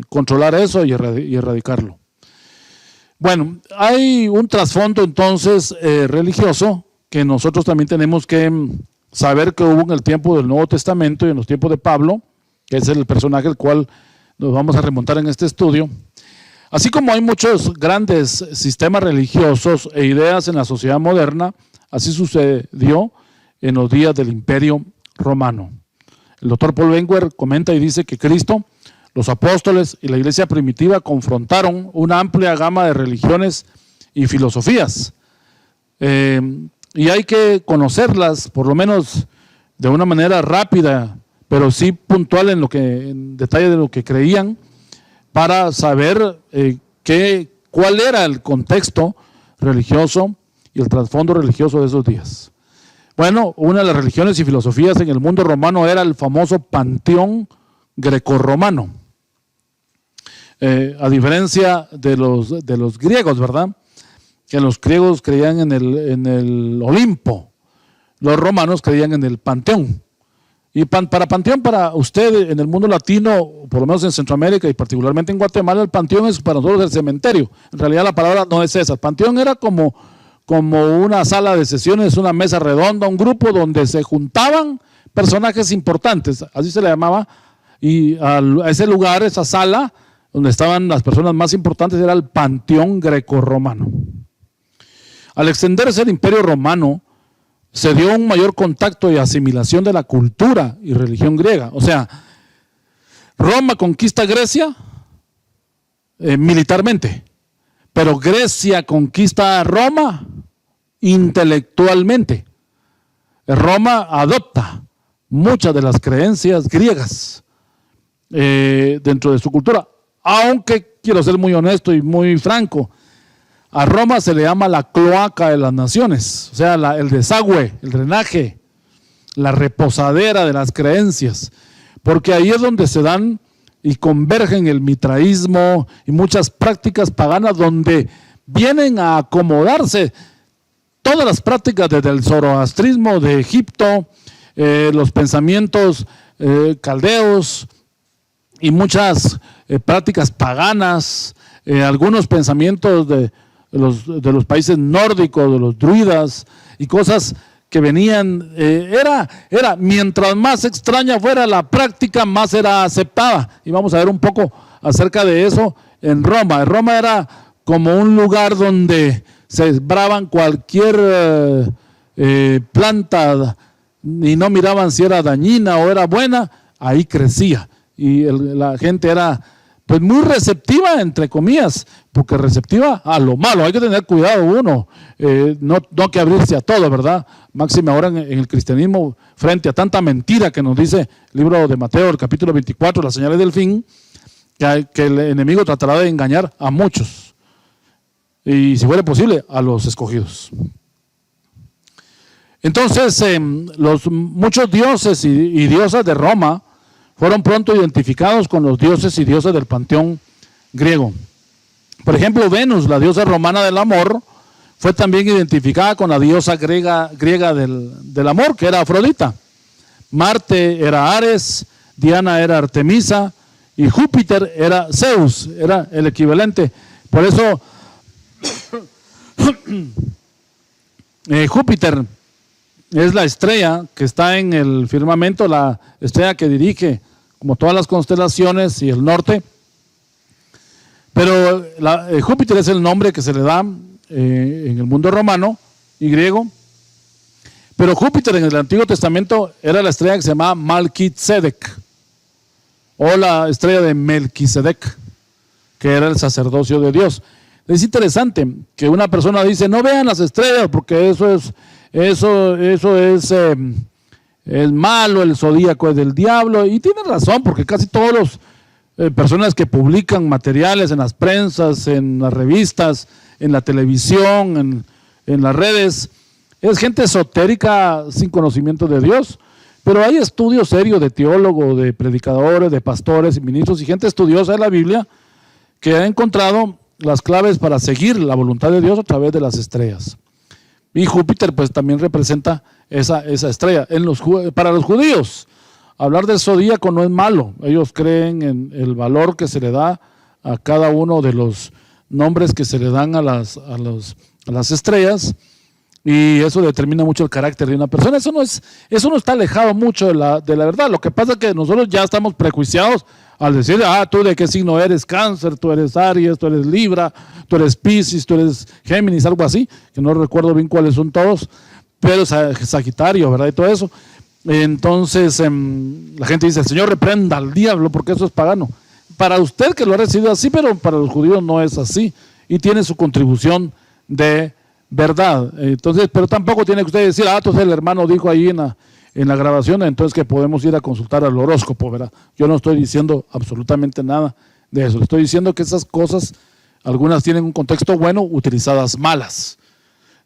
controlar eso y erradicarlo. Bueno, hay un trasfondo entonces religioso que nosotros también tenemos que saber que hubo en el tiempo del Nuevo Testamento y en los tiempos de Pablo, que es el personaje al cual nos vamos a remontar en este estudio. Así como hay muchos grandes sistemas religiosos e ideas en la sociedad moderna, así sucedió en los días del Imperio Romano. El doctor Paul Wenger comenta y dice que Cristo, los apóstoles y la iglesia primitiva confrontaron una amplia gama de religiones y filosofías. Y hay que conocerlas, por lo menos de una manera rápida, pero sí puntual en detalle de lo que creían, para saber cuál era el contexto religioso y el trasfondo religioso de esos días. Bueno, una de las religiones y filosofías en el mundo romano era el famoso panteón grecorromano. A diferencia de los griegos, ¿verdad? Que los griegos creían en el Olimpo, los romanos creían en el panteón. Y para panteón, para usted en el mundo latino, por lo menos en Centroamérica y particularmente en Guatemala, el panteón es para nosotros el cementerio. En realidad la palabra no es esa. El panteón era como una sala de sesiones, una mesa redonda, un grupo donde se juntaban personajes importantes, así se le llamaba, y a ese lugar, esa sala, donde estaban las personas más importantes, era el panteón grecorromano. Al extenderse el Imperio Romano, se dio un mayor contacto y asimilación de la cultura y religión griega. O sea, Roma conquista Grecia militarmente, pero Grecia conquista a Roma intelectualmente. Roma adopta muchas de las creencias griegas dentro de su cultura, aunque quiero ser muy honesto y muy franco, a Roma se le llama la cloaca de las naciones, o sea, el desagüe, el drenaje, la reposadera de las creencias, porque ahí es donde se dan y convergen el mitraísmo y muchas prácticas paganas donde vienen a acomodarse todas las prácticas desde el zoroastrismo de Egipto, los pensamientos caldeos y muchas prácticas paganas, algunos pensamientos de los países nórdicos, de los druidas y cosas que venían, mientras más extraña fuera la práctica, más era aceptada. Y vamos a ver un poco acerca de eso en Roma. Roma era como un lugar donde se sembraban cualquier planta y no miraban si era dañina o era buena, ahí crecía. Y la gente era pues muy receptiva, entre comillas, porque receptiva a lo malo. Hay que tener cuidado uno, no que abrirse a todo, ¿verdad? Máxime ahora en el cristianismo, frente a tanta mentira que nos dice el libro de Mateo, el capítulo 24, las señales del fin, que el enemigo tratará de engañar a muchos, y si fuera posible, a los escogidos. Entonces, muchos dioses y diosas de Roma fueron pronto identificados con los dioses y diosas del panteón griego. Por ejemplo, Venus, la diosa romana del amor, fue también identificada con la diosa griega del amor, que era Afrodita. Marte era Ares, Diana era Artemisa y Júpiter era Zeus, era el equivalente. Por eso Júpiter es la estrella que está en el firmamento, la estrella que dirige como todas las constelaciones y el norte. Pero Júpiter es el nombre que se le da en el mundo romano y griego. Pero Júpiter en el Antiguo Testamento era la estrella que se llamaba Malquisedec, o la estrella de Melquisedec, que era el sacerdocio de Dios. Es interesante que una persona dice, no vean las estrellas porque eso es malo, el zodíaco es del diablo, y tiene razón, porque casi todos los personas que publican materiales en las prensas, en las revistas, en la televisión, en las redes, es gente esotérica sin conocimiento de Dios. Pero hay estudios serios de teólogos, de predicadores, de pastores y ministros y gente estudiosa de la Biblia que ha encontrado las claves para seguir la voluntad de Dios a través de las estrellas. Y Júpiter pues también representa esa estrella. Para los judíos, hablar del zodíaco no es malo. Ellos creen en el valor que se le da a cada uno de los nombres que se le dan a las estrellas, y eso determina mucho el carácter de una persona. Eso no está alejado mucho de la verdad. Lo que pasa es que nosotros ya estamos prejuiciados al decir, tú de qué signo eres, Cáncer, tú eres Aries, tú eres Libra, tú eres Piscis, tú eres Géminis, algo así, que no recuerdo bien cuáles son todos, pero Sagitario, ¿verdad? Y todo eso. Entonces la gente dice, el Señor reprenda al diablo porque eso es pagano. Para usted que lo ha recibido así, pero para los judíos no es así, y tiene su contribución de verdad. Entonces, pero tampoco tiene que usted decir, entonces el hermano dijo ahí en la grabación, entonces que podemos ir a consultar al horóscopo, ¿verdad? Yo no estoy diciendo absolutamente nada de eso. Estoy diciendo que esas cosas, algunas tienen un contexto bueno, utilizadas malas.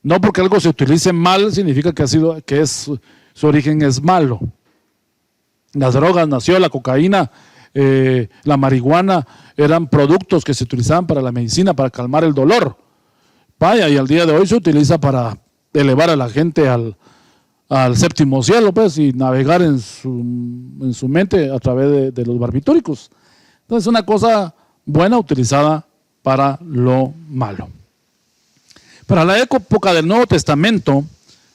No porque algo se utilice mal significa que su origen es malo. Las drogas nació, la cocaína, la marihuana, eran productos que se utilizaban para la medicina, para calmar el dolor. Vaya, y al día de hoy se utiliza para elevar a la gente al séptimo cielo, pues, y navegar en su mente a través de los barbitúricos. Entonces, una cosa buena utilizada para lo malo. Para la época del Nuevo Testamento,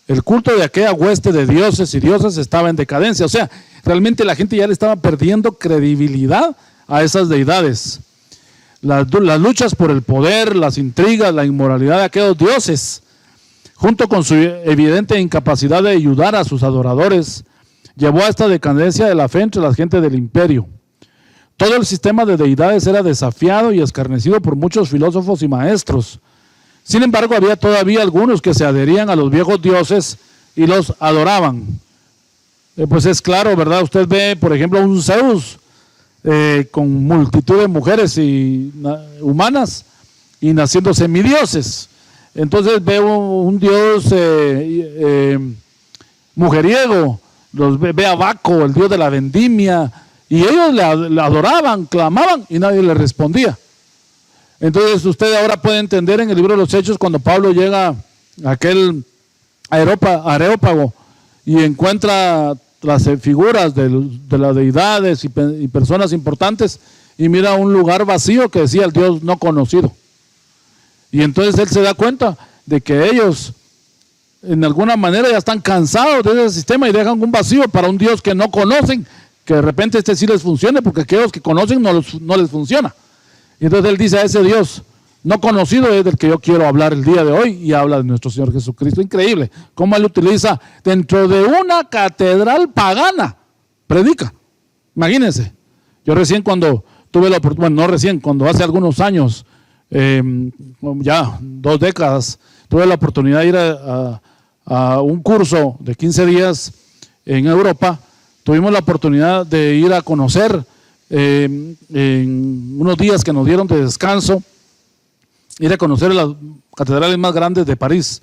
el culto de aquella hueste de dioses y diosas estaba en decadencia. O sea, realmente la gente ya le estaba perdiendo credibilidad a esas deidades. Las luchas por el poder, las intrigas, la inmoralidad de aquellos dioses, junto con su evidente incapacidad de ayudar a sus adoradores, llevó a esta decadencia de la fe entre las gentes del imperio. Todo el sistema de deidades era desafiado y escarnecido por muchos filósofos y maestros. Sin embargo, había todavía algunos que se adherían a los viejos dioses y los adoraban. Pues es claro, ¿verdad? Usted ve, por ejemplo, un Zeus con multitud de mujeres humanas y naciendo semidioses. Entonces ve un dios mujeriego, ve a Baco, el dios de la vendimia, y ellos le adoraban, clamaban y nadie le respondía. Entonces usted ahora puede entender en el libro de los Hechos cuando Pablo llega a aquel Areópago y encuentra las figuras de las deidades y personas importantes y mira un lugar vacío que decía el Dios no conocido. Y entonces él se da cuenta de que ellos en alguna manera ya están cansados de ese sistema y dejan un vacío para un Dios que no conocen, que de repente sí les funcione, porque aquellos que conocen no les funciona. Y entonces él dice, a ese Dios no conocido es del que yo quiero hablar el día de hoy, y habla de nuestro Señor Jesucristo. Increíble cómo él utiliza dentro de una catedral pagana, predica. Imagínense, yo recién cuando tuve la oportunidad, bueno, no recién, cuando hace algunos años, ya 2 décadas, tuve la oportunidad de ir a un curso de 15 días en Europa. Tuvimos la oportunidad de ir a conocer en unos días que nos dieron de descanso, ir a conocer las catedrales más grandes de París.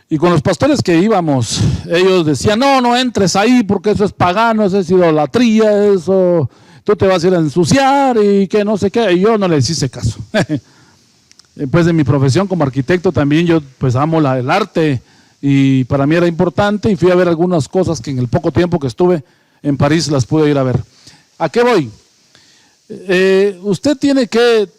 Y con los pastores que íbamos, ellos decían, no entres ahí porque eso es pagano, eso es idolatría, eso tú te vas a ir a ensuciar y que no sé qué. Y yo no les hice caso. pues de mi profesión como arquitecto también yo pues amo el arte y para mí era importante y fui a ver algunas cosas que en el poco tiempo que estuve en París las pude ir a ver. ¿A qué voy? Usted tiene que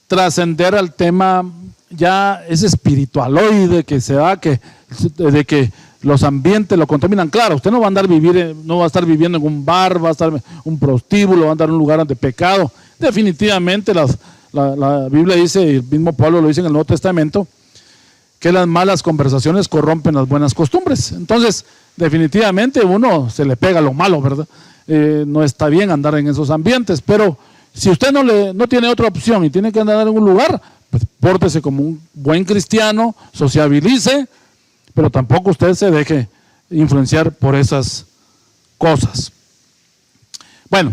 trascender al tema ya ese espiritualoide que se da, de que los ambientes lo contaminan. Claro, usted no va a andar no va a estar viviendo en un bar, va a estar en un prostíbulo, va a andar en un lugar de pecado. Definitivamente la Biblia dice, y el mismo Pablo lo dice en el Nuevo Testamento, que las malas conversaciones corrompen las buenas costumbres. Entonces, definitivamente uno se le pega lo malo, ¿verdad? No está bien andar en esos ambientes, pero si usted no tiene otra opción y tiene que andar en un lugar, pues pórtese como un buen cristiano, sociabilice, pero tampoco usted se deje influenciar por esas cosas. Bueno,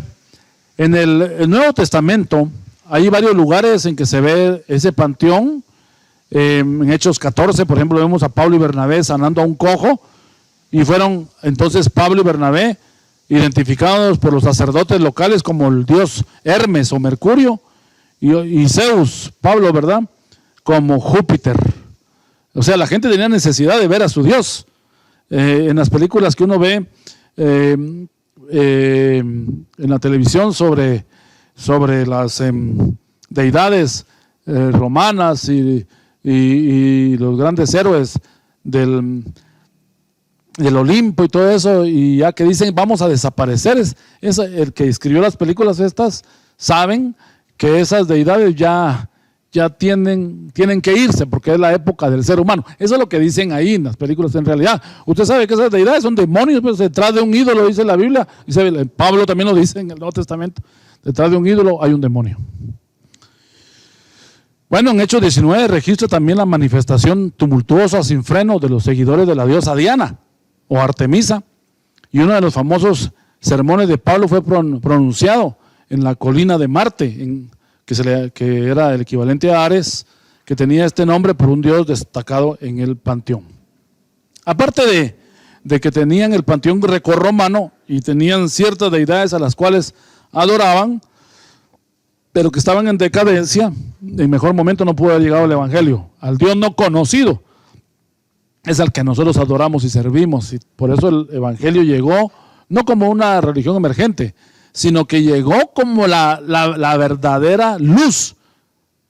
en el Nuevo Testamento hay varios lugares en que se ve ese panteón. En Hechos 14, por ejemplo, vemos a Pablo y Bernabé sanando a un cojo, y fueron entonces Pablo y Bernabé identificados por los sacerdotes locales como el dios Hermes o Mercurio, y Zeus, Pablo, ¿verdad?, como Júpiter. O sea, la gente tenía necesidad de ver a su Dios. En las películas que uno ve en la televisión sobre las deidades romanas y los grandes héroes del Olimpo y todo eso, y ya que dicen vamos a desaparecer, el que escribió las películas estas saben que esas deidades ya tienen que irse porque es la época del ser humano. Eso es lo que dicen ahí en las películas en realidad. Usted sabe que esas deidades son demonios, pues detrás de un ídolo, dice la Biblia, Pablo también lo dice en el Nuevo Testamento, detrás de un ídolo hay un demonio. Bueno, en Hechos 19 registra también la manifestación tumultuosa sin freno de los seguidores de la diosa Diana o Artemisa, y uno de los famosos sermones de Pablo fue pronunciado en la colina de Marte, que era el equivalente a Ares, que tenía este nombre por un dios destacado en el panteón. Aparte de que tenían el panteón grecorromano y tenían ciertas deidades a las cuales adoraban, pero que estaban en decadencia, en mejor momento no pudo haber llegado el evangelio. Al Dios no conocido es al que nosotros adoramos y servimos, y por eso el evangelio llegó no como una religión emergente, sino que llegó como la verdadera luz.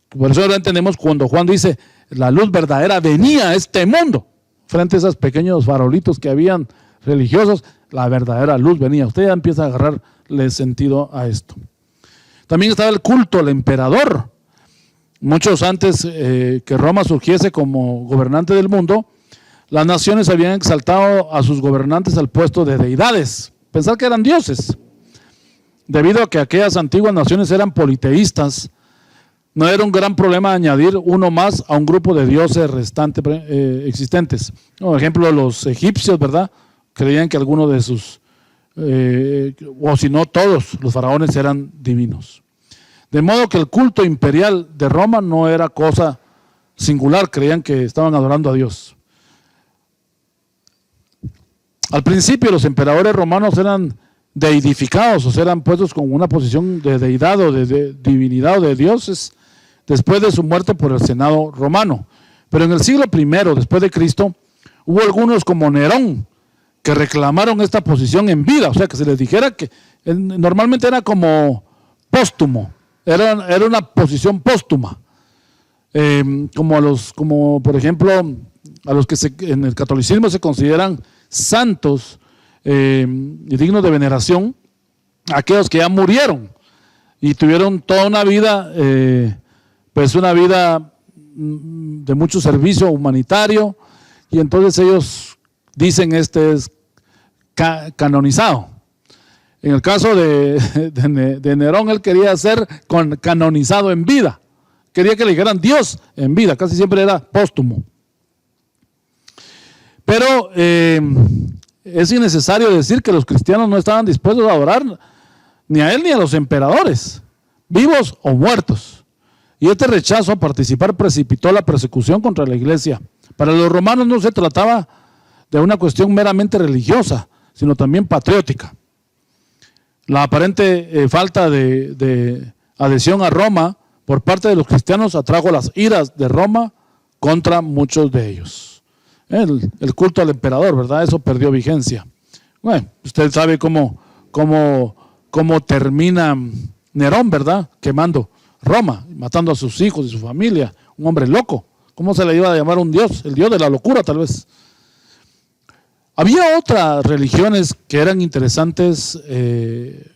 Por eso ahora entendemos cuando Juan dice la luz verdadera venía a este mundo, frente a esos pequeños farolitos que habían religiosos, la verdadera luz venía. Usted ya empieza a agarrarle sentido a esto. También estaba el culto al emperador. Muchos antes que Roma surgiese como gobernante del mundo, las naciones habían exaltado a sus gobernantes al puesto de deidades, pensar que eran dioses. Debido a que aquellas antiguas naciones eran politeístas, no era un gran problema añadir uno más a un grupo de dioses restantes existentes. Por ejemplo, los egipcios, ¿verdad?, creían que algunos de sus, o si no todos, los faraones eran divinos. De modo que el culto imperial de Roma no era cosa singular, creían que estaban adorando a Dios. Al principio los emperadores romanos eran deidificados, o sea, eran puestos con una posición de deidad o de divinidad o de dioses después de su muerte por el Senado romano. Pero en el siglo I después de Cristo hubo algunos como Nerón que reclamaron esta posición en vida, o sea, que se les dijera que normalmente era como póstumo, era una posición póstuma, como por ejemplo a los que en el catolicismo se consideran santos y dignos de veneración, aquellos que ya murieron y tuvieron toda una vida, pues una vida de mucho servicio humanitario, y entonces ellos dicen este es canonizado. En el caso de Nerón, él quería ser canonizado en vida, quería que le dijeran Dios en vida, casi siempre era póstumo. Pero es innecesario decir que los cristianos no estaban dispuestos a adorar ni a él ni a los emperadores, vivos o muertos. Y este rechazo a participar precipitó la persecución contra la iglesia. Para los romanos no se trataba de una cuestión meramente religiosa, sino también patriótica. La aparente falta de adhesión a Roma por parte de los cristianos atrajo las iras de Roma contra muchos de ellos. El culto al emperador, ¿verdad? Eso perdió vigencia. Bueno, usted sabe cómo termina Nerón, ¿verdad? Quemando Roma, matando a sus hijos y su familia. Un hombre loco. ¿Cómo se le iba a llamar un dios? El dios de la locura, tal vez. Había otras religiones que eran interesantes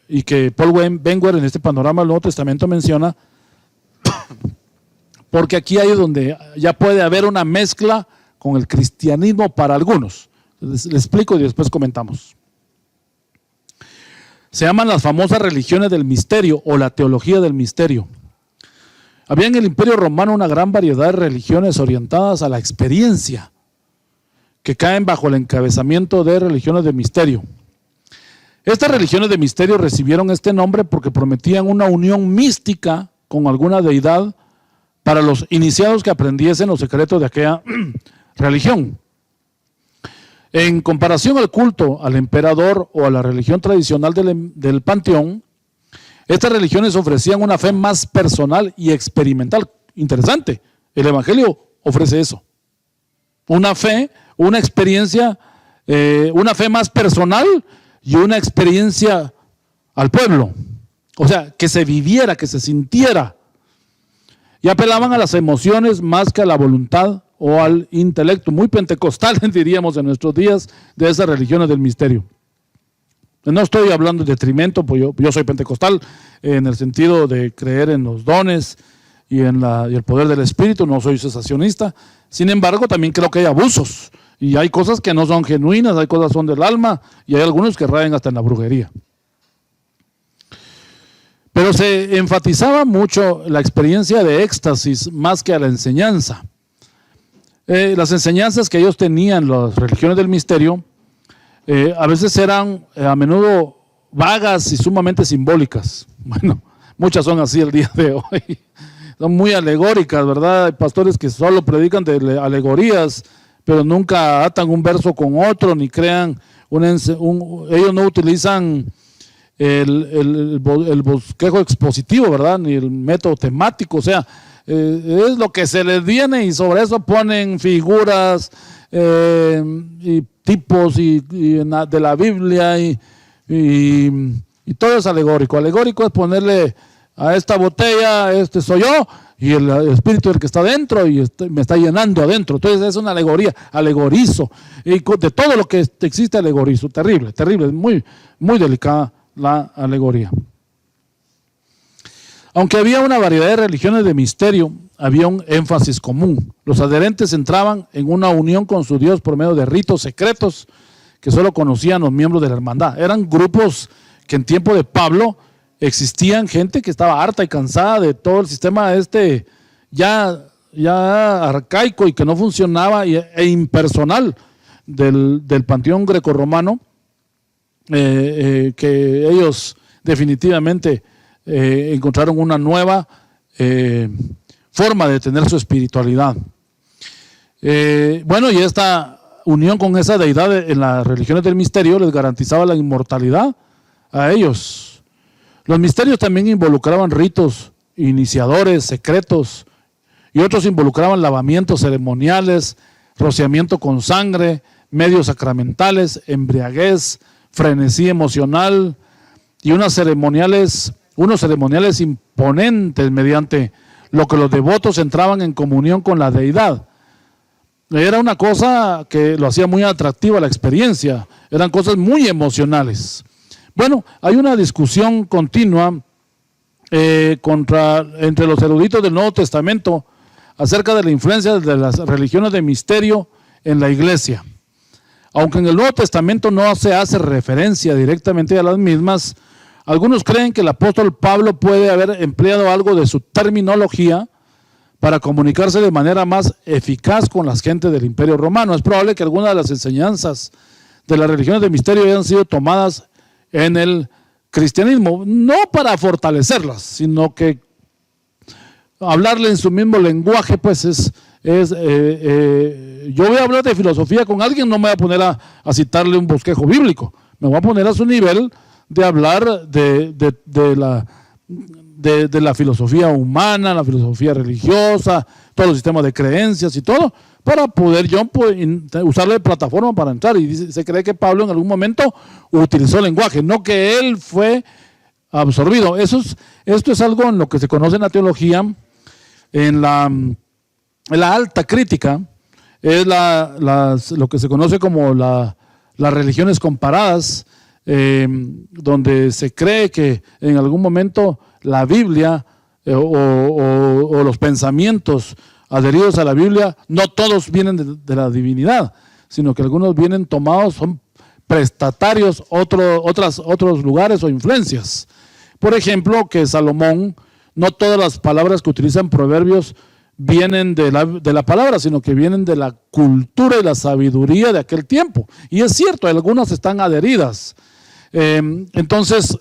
y que Paul Wenger en este panorama del Nuevo Testamento menciona, porque aquí hay donde ya puede haber una mezcla con el cristianismo para algunos. Les explico y después comentamos. Se llaman las famosas religiones del misterio o la teología del misterio. Había en el Imperio Romano una gran variedad de religiones orientadas a la experiencia, que caen bajo el encabezamiento de religiones de misterio. Estas religiones de misterio recibieron este nombre porque prometían una unión mística con alguna deidad para los iniciados que aprendiesen los secretos de aquella religión. En comparación al culto al emperador o a la religión tradicional del panteón, estas religiones ofrecían una fe más personal y experimental. Interesante, el Evangelio ofrece eso. Una fe, una experiencia, una fe más personal y una experiencia al pueblo. O sea, que se viviera, que se sintiera. Y apelaban a las emociones más que a la voluntad o al intelecto. Muy pentecostal, diríamos en nuestros días, de esas religiones del misterio. No estoy hablando en detrimento, pues yo soy pentecostal en el sentido de creer en los dones y en el poder del Espíritu, no soy cesacionista. Sin embargo, también creo que hay abusos y hay cosas que no son genuinas, hay cosas que son del alma y hay algunos que rayan hasta en la brujería. Pero se enfatizaba mucho la experiencia de éxtasis más que a la enseñanza. Las enseñanzas que ellos tenían, las religiones del misterio, a veces eran a menudo vagas y sumamente simbólicas. Bueno, muchas son así el día de hoy. Son muy alegóricas, ¿verdad? Hay pastores que solo predican de alegorías, pero nunca atan un verso con otro, ni crean ellos no utilizan el bosquejo expositivo, ¿verdad? Ni el método temático, o sea, es lo que se les viene y sobre eso ponen figuras y tipos de la Biblia y todo es alegórico. Alegórico es ponerle a esta botella, este soy yo, y el espíritu del que está dentro y me está llenando adentro. Entonces es una alegoría, alegorizo. Y de todo lo que existe alegorizo. Terrible, terrible, muy, muy delicada la alegoría. Aunque había una variedad de religiones de misterio, había un énfasis común. Los adherentes entraban en una unión con su Dios por medio de ritos secretos que solo conocían los miembros de la hermandad. Eran grupos que en tiempo de Pablo existían gente que estaba harta y cansada de todo el sistema ya arcaico y que no funcionaba e impersonal del panteón grecorromano, que ellos definitivamente encontraron una nueva forma de tener su espiritualidad. Bueno, y esta unión con esa deidad en las religiones del misterio les garantizaba la inmortalidad a ellos. Los misterios también involucraban ritos iniciadores, secretos, y otros involucraban lavamientos ceremoniales, rociamiento con sangre, medios sacramentales, embriaguez, frenesí emocional y unos ceremoniales imponentes mediante lo que los devotos entraban en comunión con la deidad. Era una cosa que lo hacía muy atractiva la experiencia, eran cosas muy emocionales. Bueno, hay una discusión continua entre los eruditos del Nuevo Testamento acerca de la influencia de las religiones de misterio en la iglesia. Aunque en el Nuevo Testamento no se hace referencia directamente a las mismas, algunos creen que el apóstol Pablo puede haber empleado algo de su terminología para comunicarse de manera más eficaz con las gentes del Imperio Romano. Es probable que algunas de las enseñanzas de las religiones de misterio hayan sido tomadas en el cristianismo, no para fortalecerlas, sino que hablarle en su mismo lenguaje, pues yo voy a hablar de filosofía con alguien, no me voy a poner a citarle un bosquejo bíblico, me voy a poner a su nivel de hablar de de la filosofía humana, la filosofía religiosa, todos los sistemas de creencias y todo, para poder yo usarlo de plataforma para entrar. Y se cree que Pablo en algún momento utilizó el lenguaje, no que él fue absorbido. Esto es algo en lo que se conoce en la teología, en la alta crítica, es lo que se conoce como las religiones comparadas, donde se cree que en algún momento la Biblia o los pensamientos adheridos a la Biblia, no todos vienen de la divinidad, sino que algunos vienen tomados, son prestatarios otros lugares o influencias. Por ejemplo, que Salomón, no todas las palabras que utilizan Proverbios vienen de la palabra, sino que vienen de la cultura y la sabiduría de aquel tiempo. Y es cierto, algunas están adheridas. Entonces,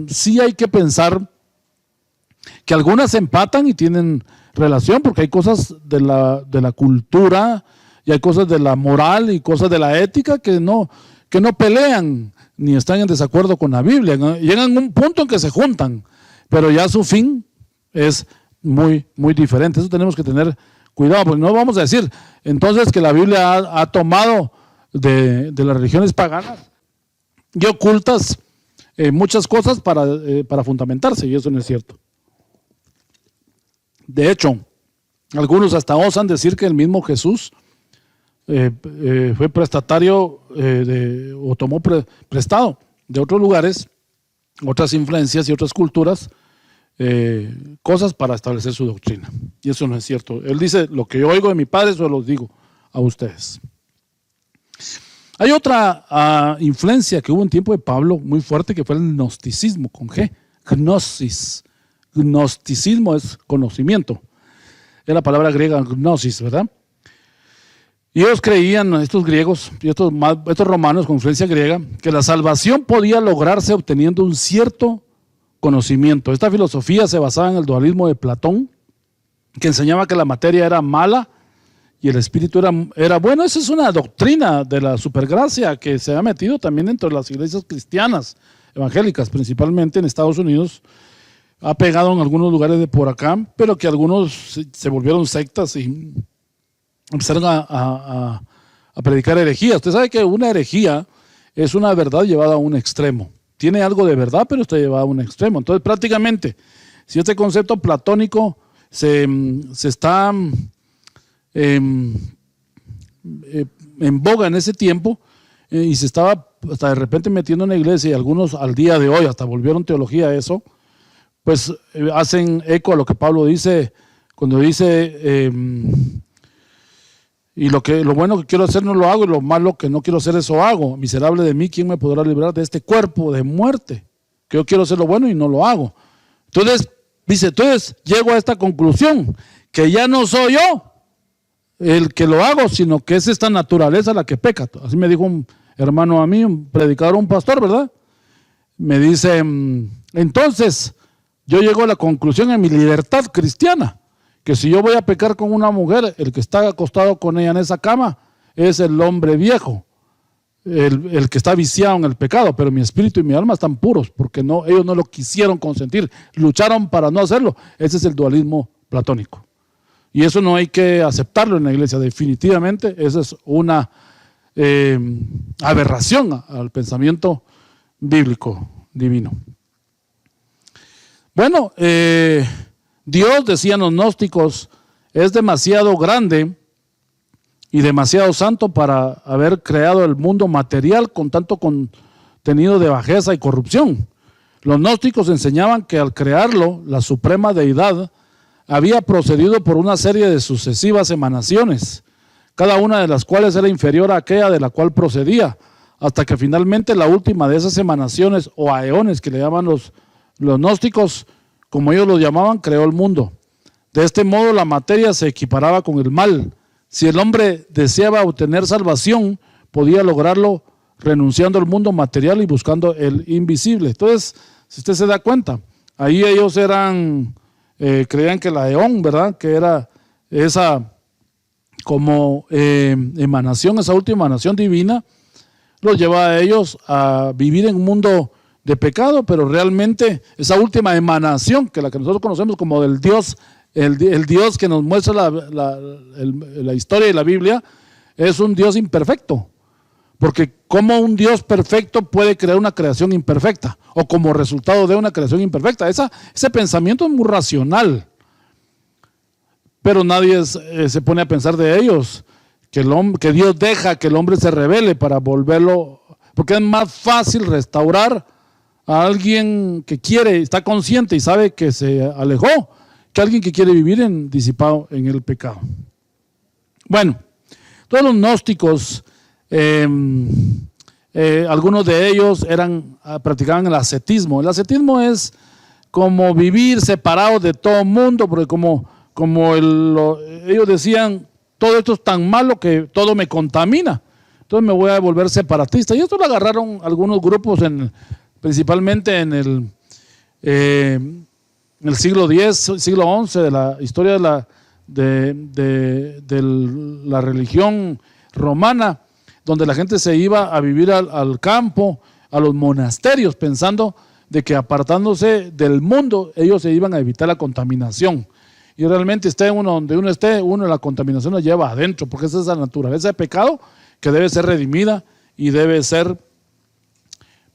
sí hay que pensar que algunas empatan y tienen relación, porque hay cosas de la cultura y hay cosas de la moral y cosas de la ética que no pelean ni están en desacuerdo con la Biblia. Llegan a un punto en que se juntan, pero ya su fin es muy, muy diferente. Eso tenemos que tener cuidado, porque no vamos a decir entonces que la Biblia ha tomado de las religiones paganas y ocultas muchas cosas para fundamentarse, y eso no es cierto. De hecho, algunos hasta osan decir que el mismo Jesús fue prestatario o tomó prestado de otros lugares, otras influencias y otras culturas, cosas para establecer su doctrina. Y eso no es cierto. Él dice, lo que yo oigo de mi padre, eso los digo a ustedes. Hay otra influencia que hubo en tiempo de Pablo muy fuerte, que fue el gnosticismo, con G, gnosis. Gnosticismo es conocimiento. Es la palabra griega gnosis, ¿verdad? Y ellos creían, estos griegos y estos romanos con influencia griega, que la salvación podía lograrse obteniendo un cierto conocimiento. Esta filosofía se basaba en el dualismo de Platón, que enseñaba que la materia era mala y el espíritu era bueno. Esa es una doctrina de la supergracia que se ha metido también dentro de las iglesias cristianas, evangélicas, principalmente en Estados Unidos. Ha pegado en algunos lugares de por acá, pero que algunos se volvieron sectas y empezaron a predicar herejías. Usted sabe que una herejía es una verdad llevada a un extremo. Tiene algo de verdad, pero está llevada a un extremo. Entonces, prácticamente, si este concepto platónico se está en boga en ese tiempo y se estaba hasta de repente metiendo en la iglesia, y algunos al día de hoy hasta volvieron teología a eso, pues hacen eco a lo que Pablo dice cuando dice y lo bueno que quiero hacer no lo hago, y lo malo que no quiero hacer eso hago. Miserable de mí, ¿quién me podrá librar de este cuerpo de muerte? Que yo quiero hacer lo bueno y no lo hago. Entonces, dice, llego a esta conclusión, que ya no soy yo el que lo hago, sino que es esta naturaleza la que peca. Así me dijo un hermano a mí, un predicador, un pastor, ¿verdad? Me dice, entonces, yo llego a la conclusión en mi libertad cristiana, que si yo voy a pecar con una mujer, el que está acostado con ella en esa cama es el hombre viejo, el que está viciado en el pecado, pero mi espíritu y mi alma están puros, porque ellos no lo quisieron consentir, lucharon para no hacerlo. Ese es el dualismo platónico. Y eso no hay que aceptarlo en la iglesia, definitivamente. Esa es una aberración al pensamiento bíblico divino. Bueno, Dios, decían los gnósticos, es demasiado grande y demasiado santo para haber creado el mundo material con tanto contenido de bajeza y corrupción. Los gnósticos enseñaban que al crearlo, la suprema deidad había procedido por una serie de sucesivas emanaciones, cada una de las cuales era inferior a aquella de la cual procedía, hasta que finalmente la última de esas emanaciones, o aeones que le llaman los gnósticos, como ellos lo llamaban, creó el mundo. De este modo la materia se equiparaba con el mal. Si el hombre deseaba obtener salvación, podía lograrlo renunciando al mundo material y buscando el invisible. Entonces, si usted se da cuenta, ahí ellos creían que la eón, ¿verdad?, que era esa como emanación, esa última emanación divina, los lleva a ellos a vivir en un mundo de pecado, pero realmente esa última emanación, que la que nosotros conocemos como del Dios, el Dios que nos muestra la historia y la Biblia, es un Dios imperfecto. Porque ¿cómo un Dios perfecto puede crear una creación imperfecta? O como resultado de una creación imperfecta. Ese pensamiento es muy racional. Pero nadie se pone a pensar de ellos. Que Dios deja que el hombre se rebele para volverlo. Porque es más fácil restaurar a alguien que quiere, está consciente y sabe que se alejó, que alguien que quiere vivir disipado en el pecado. Bueno, todos los gnósticos, algunos de ellos practicaban el ascetismo. El ascetismo es como vivir separado de todo el mundo, porque ellos decían, todo esto es tan malo que todo me contamina, entonces me voy a volver separatista. Y esto lo agarraron algunos grupos, principalmente en el siglo X, siglo XI, de la historia de la religión romana, donde la gente se iba a vivir al campo, a los monasterios, pensando de que apartándose del mundo, ellos se iban a evitar la contaminación. Y realmente esté uno donde uno esté, la contaminación la lleva adentro, porque esa es la naturaleza de pecado que debe ser redimida y debe ser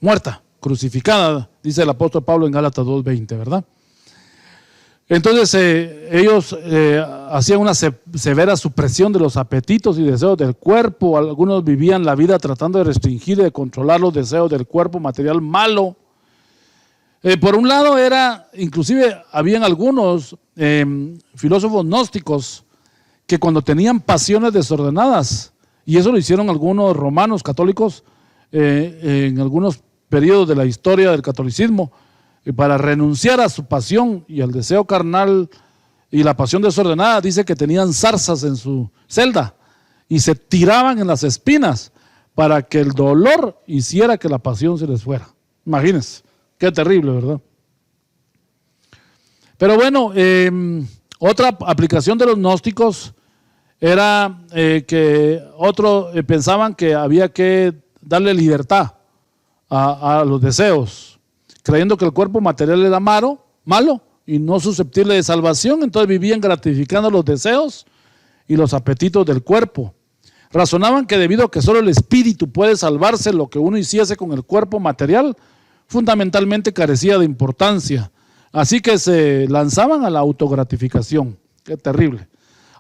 muerta, crucificada, dice el apóstol Pablo en Gálatas 2:20, ¿verdad? Entonces ellos hacían una severa supresión de los apetitos y deseos del cuerpo. Algunos vivían la vida tratando de restringir y de controlar los deseos del cuerpo material malo. Por un lado inclusive habían algunos filósofos gnósticos que cuando tenían pasiones desordenadas, y eso lo hicieron algunos romanos católicos en algunos periodos de la historia del catolicismo, para renunciar a su pasión y al deseo carnal y la pasión desordenada, dice que tenían zarzas en su celda y se tiraban en las espinas para que el dolor hiciera que la pasión se les fuera. Imagínense, qué terrible, ¿verdad? Pero bueno, otra aplicación de los gnósticos era que otros pensaban que había que darle libertad a los deseos, creyendo que el cuerpo material era malo y no susceptible de salvación. Entonces vivían gratificando los deseos y los apetitos del cuerpo. Razonaban que debido a que solo el espíritu puede salvarse, lo que uno hiciese con el cuerpo material fundamentalmente carecía de importancia. Así que se lanzaban a la autogratificación. Qué terrible.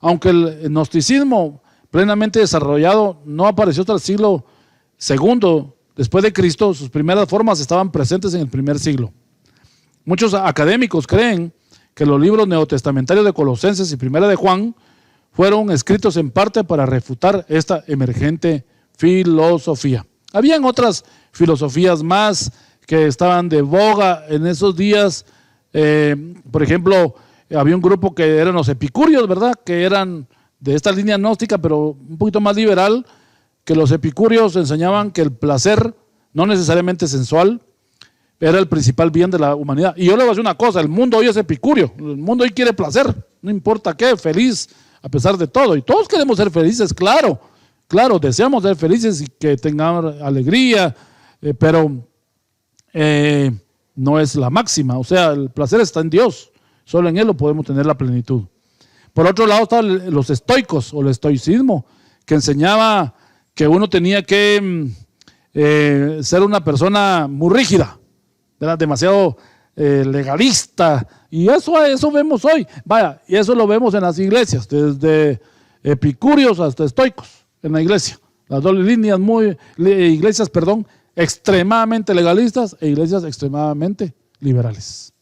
Aunque el gnosticismo plenamente desarrollado no apareció hasta el siglo II después de Cristo, sus primeras formas estaban presentes en el primer siglo. Muchos académicos creen que los libros neotestamentarios de Colosenses y Primera de Juan fueron escritos en parte para refutar esta emergente filosofía. Habían otras filosofías más que estaban de boga en esos días. Por ejemplo, había un grupo que eran los epicúreos, ¿verdad? Que eran de esta línea gnóstica, pero un poquito más liberal, que los epicúreos enseñaban que el placer, no necesariamente sensual, era el principal bien de la humanidad. Y yo le voy a decir una cosa, el mundo hoy es epicúreo, el mundo hoy quiere placer, no importa qué, feliz a pesar de todo. Y todos queremos ser felices, claro, deseamos ser felices y que tengamos alegría, pero no es la máxima. O sea, el placer está en Dios, solo en Él lo podemos tener la plenitud. Por otro lado están los estoicos o el estoicismo, que enseñaba que uno tenía que ser una persona muy rígida, ¿verdad? Demasiado legalista, y eso vemos hoy. Vaya, y eso lo vemos en las iglesias, desde epicúreos hasta estoicos en la iglesia. Las dos líneas iglesias extremadamente legalistas e iglesias extremadamente liberales,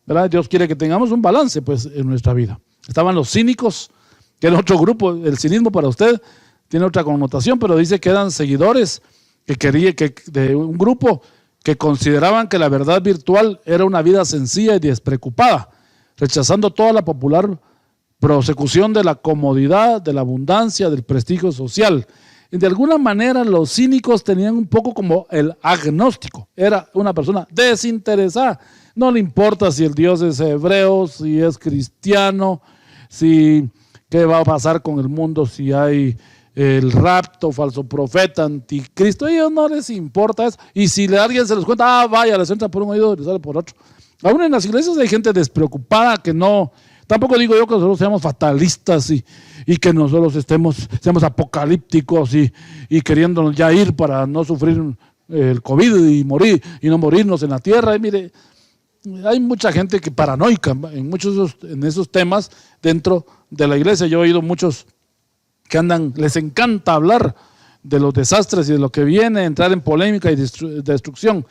¿verdad? Dios quiere que tengamos un balance pues en nuestra vida. Estaban los cínicos, que era otro grupo. El cinismo para usted tiene otra connotación, pero dice que eran seguidores de un grupo que consideraban que la verdad virtual era una vida sencilla y despreocupada, rechazando toda la popular prosecución de la comodidad, de la abundancia, del prestigio social. Y de alguna manera los cínicos tenían un poco como el agnóstico, era una persona desinteresada, no le importa si el Dios es hebreo, si es cristiano, qué va a pasar con el mundo, si hay el rapto, falso profeta, anticristo. A ellos no les importa eso. Y si alguien se les cuenta, vaya, les entra por un oído y les sale por otro. Aún en las iglesias hay gente despreocupada que no, tampoco digo yo que nosotros seamos fatalistas y que nosotros seamos apocalípticos y queriéndonos ya ir para no sufrir el COVID y morir y no morirnos en la tierra. Y mire, hay mucha gente que paranoica en esos temas dentro de la iglesia. Yo he oído muchos que les encanta hablar de los desastres y de lo que viene, entrar en polémica y destrucción.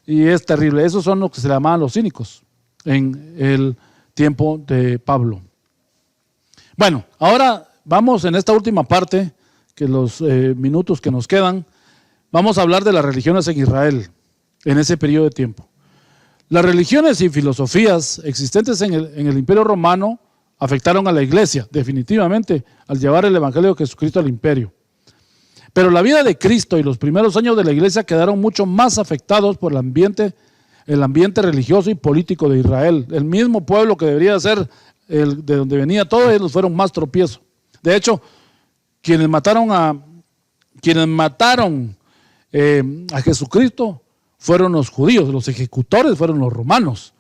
Y es terrible. Esos son los que se llamaban los cínicos en el tiempo de Pablo. Bueno, ahora vamos en esta última parte, que los minutos que nos quedan, vamos a hablar de las religiones en Israel en ese periodo de tiempo. Las religiones y filosofías existentes en el Imperio Romano afectaron a la iglesia, definitivamente, al llevar el Evangelio de Jesucristo al imperio. Pero la vida de Cristo y los primeros años de la iglesia quedaron mucho más afectados por el ambiente religioso y político de Israel. El mismo pueblo que debería ser de donde venía todo, ellos fueron más tropiezos. De hecho, quienes mataron a Jesucristo fueron los judíos, los ejecutores fueron los romanos.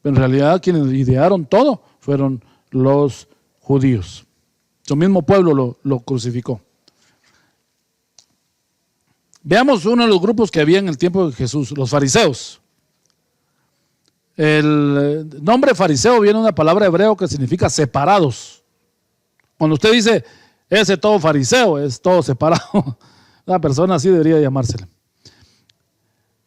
Pero en realidad quienes idearon todo fueron los judíos. Su mismo pueblo lo crucificó. Veamos uno de los grupos que había en el tiempo de Jesús, los fariseos. El nombre fariseo viene de una palabra hebreo que significa separados. Cuando usted dice, ese todo fariseo, es todo separado. Una persona así debería llamársele.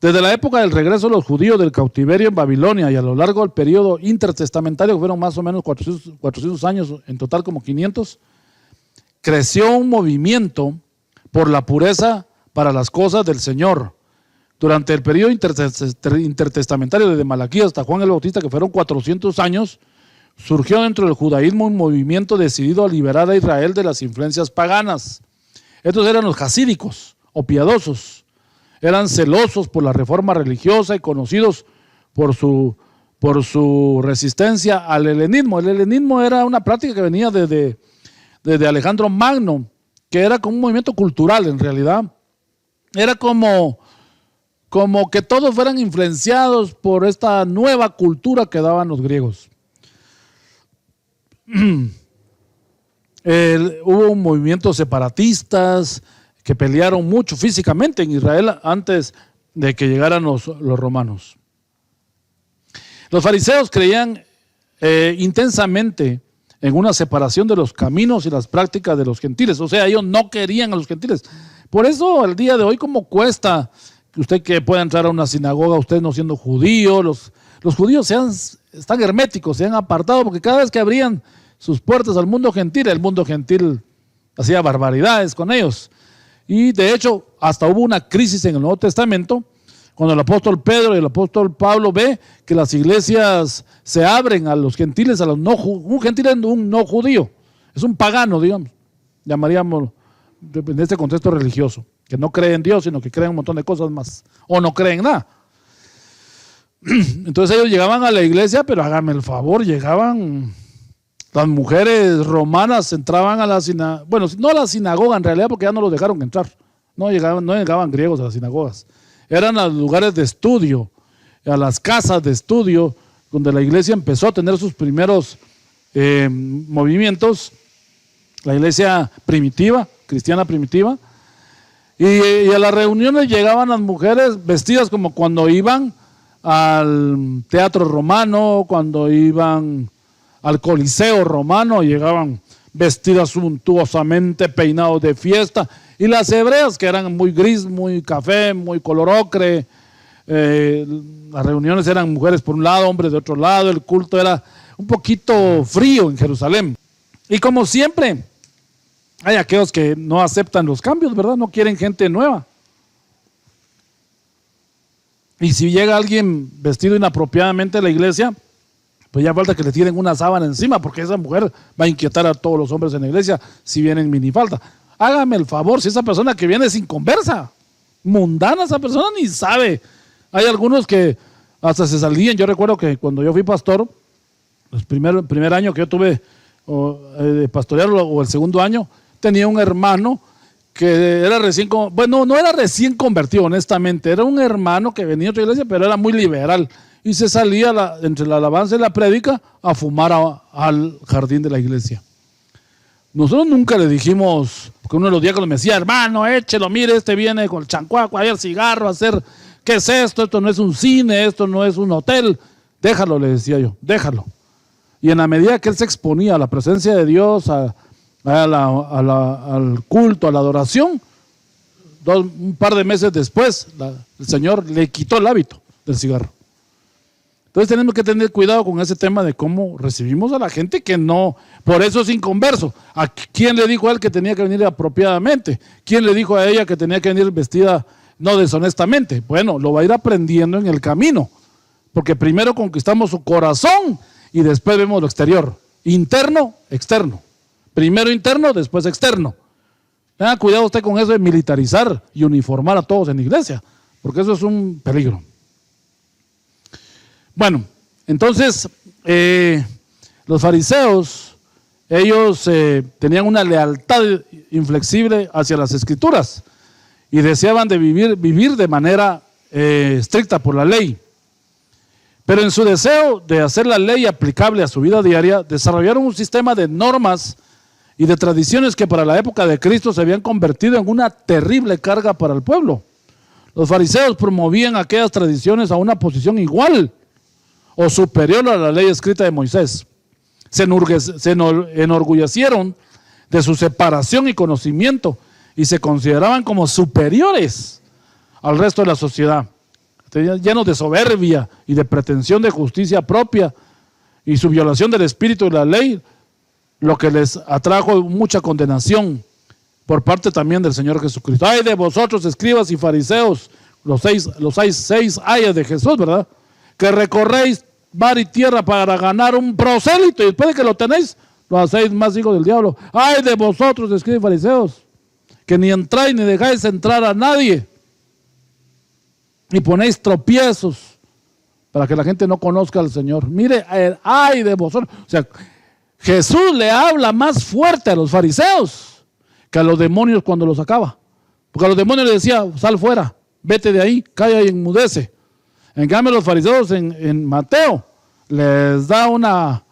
Desde la época del regreso de los judíos del cautiverio en Babilonia y a lo largo del periodo intertestamentario, que fueron más o menos 400 años, en total como 500, creció un movimiento por la pureza para las cosas del Señor. Durante el periodo intertestamentario desde Malaquías hasta Juan el Bautista, que fueron 400 años, surgió dentro del judaísmo un movimiento decidido a liberar a Israel de las influencias paganas. Estos eran los jasídicos o piadosos. Eran celosos por la reforma religiosa y conocidos por su resistencia al helenismo. El helenismo era una práctica que venía desde Alejandro Magno, que era como un movimiento cultural en realidad. Era como que todos fueran influenciados por esta nueva cultura que daban los griegos. Hubo un movimiento separatistas que pelearon mucho físicamente en Israel antes de que llegaran los romanos. Los fariseos creían intensamente en una separación de los caminos y las prácticas de los gentiles. O sea, ellos no querían a los gentiles. Por eso al día de hoy, como cuesta que usted que pueda entrar a una sinagoga, usted no siendo judío, los judíos están herméticos, se han apartado, porque cada vez que abrían sus puertas al mundo gentil hacía barbaridades con ellos. Y de hecho, hasta hubo una crisis en el Nuevo Testamento, cuando el apóstol Pedro y el apóstol Pablo ve que las iglesias se abren a los gentiles, un gentil es un no judío, es un pagano, digamos, llamaríamos en este contexto religioso, que no cree en Dios, sino que cree en un montón de cosas más, o no cree en nada. Entonces ellos llegaban a la iglesia, pero háganme el favor, las mujeres romanas entraban a la sinagoga, bueno, no a la sinagoga en realidad, porque ya no los dejaron entrar, no llegaban griegos a las sinagogas, eran a los lugares de estudio, a las casas de estudio, donde la iglesia empezó a tener sus primeros movimientos, la iglesia primitiva, cristiana primitiva, y a las reuniones llegaban las mujeres vestidas como cuando iban al teatro romano, cuando iban al coliseo romano, llegaban vestidas suntuosamente, peinados de fiesta, y las hebreas que eran muy gris, muy café, muy color ocre. Las reuniones eran mujeres por un lado, hombres de otro lado, el culto era un poquito frío en Jerusalén. Y como siempre, hay aquellos que no aceptan los cambios, ¿verdad? No quieren gente nueva. Y si llega alguien vestido inapropiadamente a la iglesia, pues ya falta que le tiren una sábana encima, porque esa mujer va a inquietar a todos los hombres en la iglesia si vienen minifalda. Hágame el favor, si esa persona que viene sin conversa, mundana, esa persona ni sabe. Hay algunos que hasta se salían. Yo recuerdo que cuando yo fui pastor, el primer año que yo tuve de pastorear, o el segundo año, tenía un hermano que era no era recién convertido, honestamente, era un hermano que venía de otra iglesia, pero era muy liberal y se salía entre la alabanza y la prédica a fumar al jardín de la iglesia. Nosotros nunca le dijimos, porque uno de los diáconos me decía, hermano, échelo, mire, viene con el chancuaco, ahí el cigarro, a hacer, ¿qué es esto? Esto no es un cine, esto no es un hotel. Déjalo, le decía yo, déjalo. Y en la medida que él se exponía a la presencia de Dios, al culto, a la adoración, un par de meses después, el Señor le quitó el hábito del cigarro. Entonces tenemos que tener cuidado con ese tema de cómo recibimos a la gente que no, por eso es inconverso. ¿A quién le dijo a él que tenía que venir apropiadamente? ¿Quién le dijo a ella que tenía que venir vestida no deshonestamente? Bueno, lo va a ir aprendiendo en el camino, porque primero conquistamos su corazón y después vemos lo exterior, interno, externo. Primero interno, después externo. Tenga cuidado usted con eso de militarizar y uniformar a todos en la iglesia, porque eso es un peligro. Bueno, entonces los fariseos, ellos tenían una lealtad inflexible hacia las escrituras y deseaban de vivir de manera estricta por la ley. Pero en su deseo de hacer la ley aplicable a su vida diaria, desarrollaron un sistema de normas y de tradiciones que para la época de Cristo se habían convertido en una terrible carga para el pueblo. Los fariseos promovían aquellas tradiciones a una posición igual o superior a la ley escrita de Moisés. Se enorgullecieron de su separación y conocimiento y se consideraban como superiores al resto de la sociedad, llenos de soberbia y de pretensión de justicia propia y su violación del espíritu de la ley, lo que les atrajo mucha condenación por parte también del Señor Jesucristo. Ay de vosotros, escribas y fariseos, los seis ayes de Jesús, ¿verdad? Que recorréis mar y tierra para ganar un prosélito y después de que lo tenéis, lo hacéis más hijos del diablo. Ay de vosotros, escribas y fariseos, que ni entráis ni dejáis entrar a nadie y ponéis tropiezos para que la gente no conozca al Señor. Mire, ay de vosotros. O sea, Jesús le habla más fuerte a los fariseos que a los demonios cuando los sacaba. Porque a los demonios les decía, sal fuera, vete de ahí, calla y enmudece. En cambio, los fariseos en Mateo les da una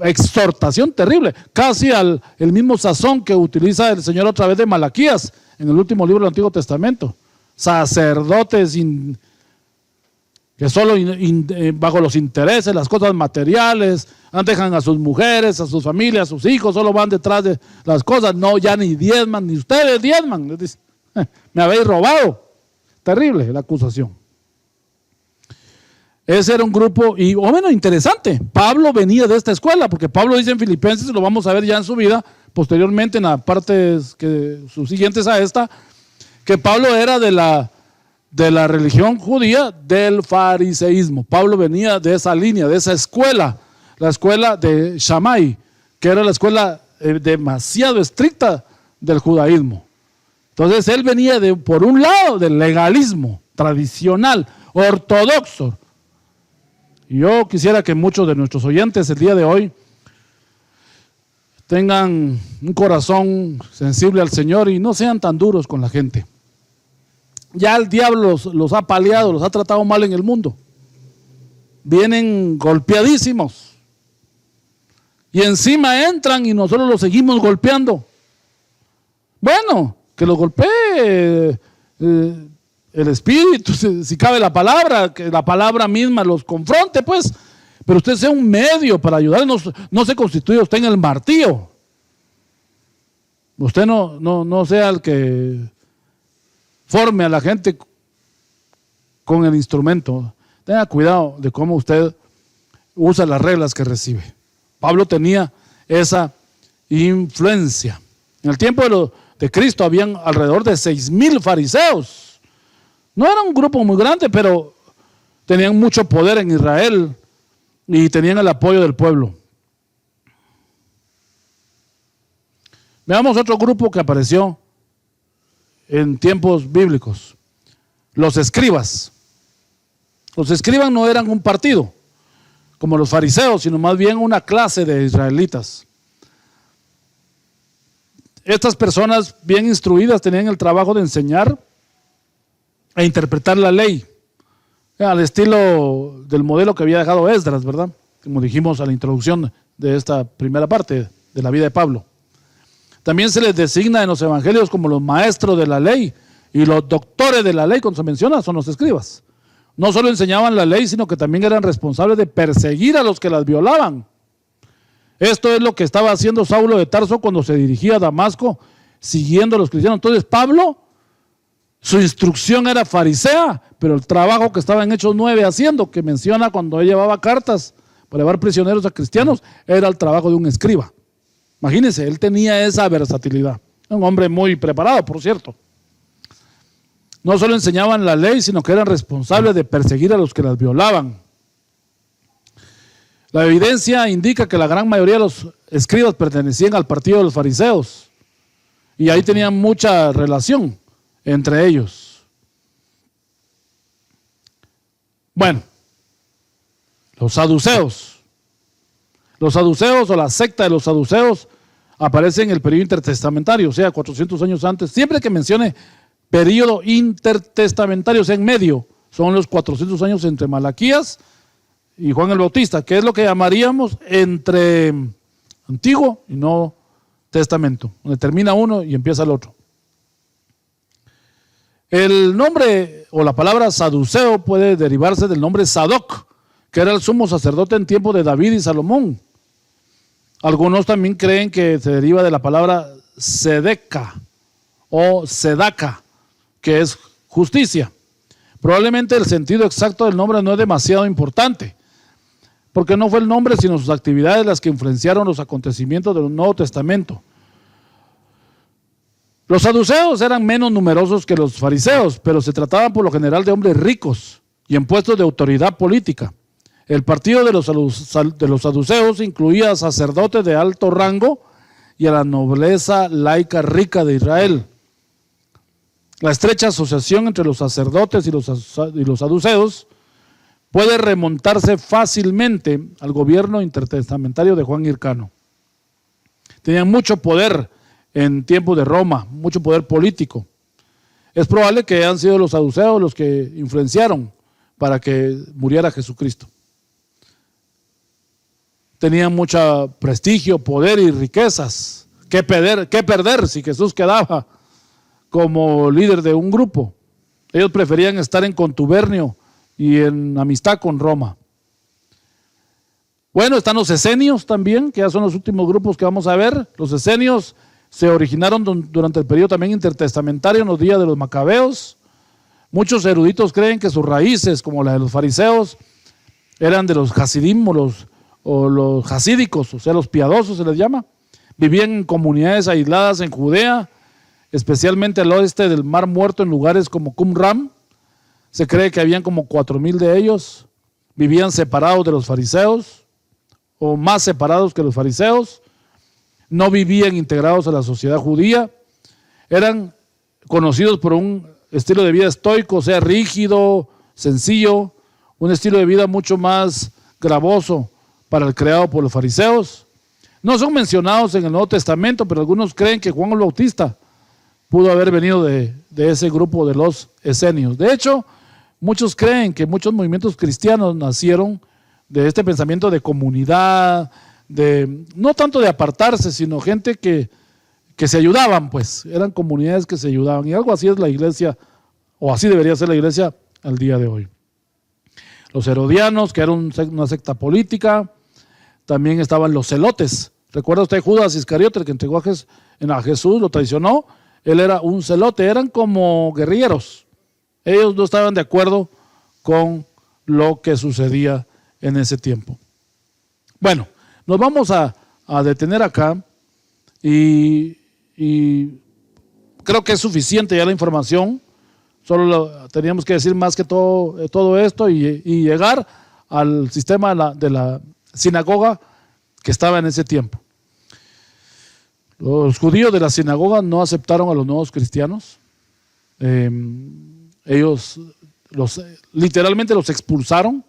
exhortación terrible, casi el mismo sazón que utiliza el Señor a través de Malaquías en el último libro del Antiguo Testamento. Sacerdotes que solo bajo los intereses, las cosas materiales, dejan a sus mujeres, a sus familias, a sus hijos, solo van detrás de las cosas, no, ya ni diezman, ni ustedes diezman. Les dice, me habéis robado. Terrible la acusación. Ese era un grupo, y bueno, interesante. Pablo venía de esta escuela, porque Pablo dice en Filipenses, lo vamos a ver ya en su vida, posteriormente en las partes subsiguientes a esta, que Pablo era de la religión judía, del fariseísmo. Pablo venía de esa línea, de esa escuela, la escuela de Shammai, que era la escuela demasiado estricta del judaísmo. Entonces él venía por un lado del legalismo tradicional, ortodoxo. Y yo quisiera que muchos de nuestros oyentes el día de hoy tengan un corazón sensible al Señor y no sean tan duros con la gente. Ya el diablo los ha paliado, los ha tratado mal en el mundo. Vienen golpeadísimos. Y encima entran y nosotros los seguimos golpeando. Bueno, que los golpee el Espíritu, si cabe la palabra, que la palabra misma los confronte, pues. Pero usted sea un medio para ayudarnos, no se constituya usted en el martillo. Usted no sea el que forme a la gente con el instrumento. Tenga cuidado de cómo usted usa las reglas que recibe. Pablo tenía esa influencia. En el tiempo de Cristo habían alrededor de 6,000 fariseos. No era un grupo muy grande, pero tenían mucho poder en Israel y tenían el apoyo del pueblo. Veamos otro grupo que apareció en tiempos bíblicos. Los escribas. Los escribas no eran un partido como los fariseos, sino más bien una clase de israelitas. Estas personas bien instruidas tenían el trabajo de enseñar e interpretar la ley, al estilo del modelo que había dejado Esdras, ¿verdad? Como dijimos a la introducción de esta primera parte de la vida de Pablo. También se les designa en los evangelios como los maestros de la ley, y los doctores de la ley, cuando se menciona, son los escribas. No solo enseñaban la ley, sino que también eran responsables de perseguir a los que las violaban. Esto es lo que estaba haciendo Saulo de Tarso cuando se dirigía a Damasco, siguiendo a los cristianos. Entonces Pablo, su instrucción era farisea, pero el trabajo que estaba en Hechos 9 haciendo, que menciona cuando él llevaba cartas para llevar prisioneros a cristianos, era el trabajo de un escriba. Imagínense, él tenía esa versatilidad. Un hombre muy preparado, por cierto. No solo enseñaban la ley, sino que eran responsables de perseguir a los que las violaban. La evidencia indica que la gran mayoría de los escribas pertenecían al partido de los fariseos, y ahí tenían mucha relación entre ellos. Bueno, los saduceos. Los saduceos, o la secta de los saduceos, aparece en el periodo intertestamentario, o sea, 400 años antes. Siempre que mencione periodo intertestamentario, o sea, en medio, son los 400 años entre Malaquías y Juan el Bautista, que es lo que llamaríamos entre Antiguo y Nuevo Testamento, donde termina uno y empieza el otro. El nombre o la palabra saduceo puede derivarse del nombre Sadoc, que era el sumo sacerdote en tiempo de David y Salomón. Algunos también creen que se deriva de la palabra sedeca o sedaca, que es justicia. Probablemente el sentido exacto del nombre no es demasiado importante, porque no fue el nombre sino sus actividades las que influenciaron los acontecimientos del Nuevo Testamento. Los saduceos eran menos numerosos que los fariseos, pero se trataban por lo general de hombres ricos y en puestos de autoridad política. El partido de los saduceos incluía a sacerdotes de alto rango y a la nobleza laica rica de Israel. La estrecha asociación entre los sacerdotes y los saduceos puede remontarse fácilmente al gobierno intertestamentario de Juan Hircano. Tenían mucho poder en tiempos de Roma, mucho poder político. Es probable que hayan sido los saduceos los que influenciaron para que muriera Jesucristo. Tenían mucho prestigio, poder y riquezas. ¿Qué perder si Jesús quedaba como líder de un grupo? Ellos preferían estar en contubernio y en amistad con Roma. Bueno, están los esenios también, que ya son los últimos grupos que vamos a ver. Los esenios se originaron durante el periodo también intertestamentario, en los días de los macabeos. Muchos eruditos creen que sus raíces, como la de los fariseos, eran de los hasidim o los hasídicos, o sea, los piadosos se les llama. Vivían en comunidades aisladas en Judea, especialmente al oeste del Mar Muerto, en lugares como Qumran. Se cree que habían como 4,000 de ellos. Vivían separados de los fariseos, o más separados que los fariseos. No vivían integrados a la sociedad judía. Eran conocidos por un estilo de vida estoico, o sea, rígido, sencillo, un estilo de vida mucho más gravoso para el creado por los fariseos. No son mencionados en el Nuevo Testamento, pero algunos creen que Juan el Bautista pudo haber venido de ese grupo de los esenios. De hecho, muchos creen que muchos movimientos cristianos nacieron de este pensamiento de comunidad, no tanto de apartarse, sino gente que se ayudaban, pues, eran comunidades que se ayudaban, y algo así es la iglesia, o así debería ser la iglesia al día de hoy. Los herodianos, que eran una secta política. También estaban los celotes. ¿Recuerda usted Judas Iscariote, el que entregó a Jesús, lo traicionó? Él era un celote, eran como guerrilleros. Ellos no estaban de acuerdo con lo que sucedía en ese tiempo. Bueno, nos vamos a detener acá y creo que es suficiente ya la información. Solo teníamos que decir más que todo esto y llegar al sistema de la sinagoga que estaba en ese tiempo. Los judíos de la sinagoga no aceptaron a los nuevos cristianos. Ellos literalmente los expulsaron,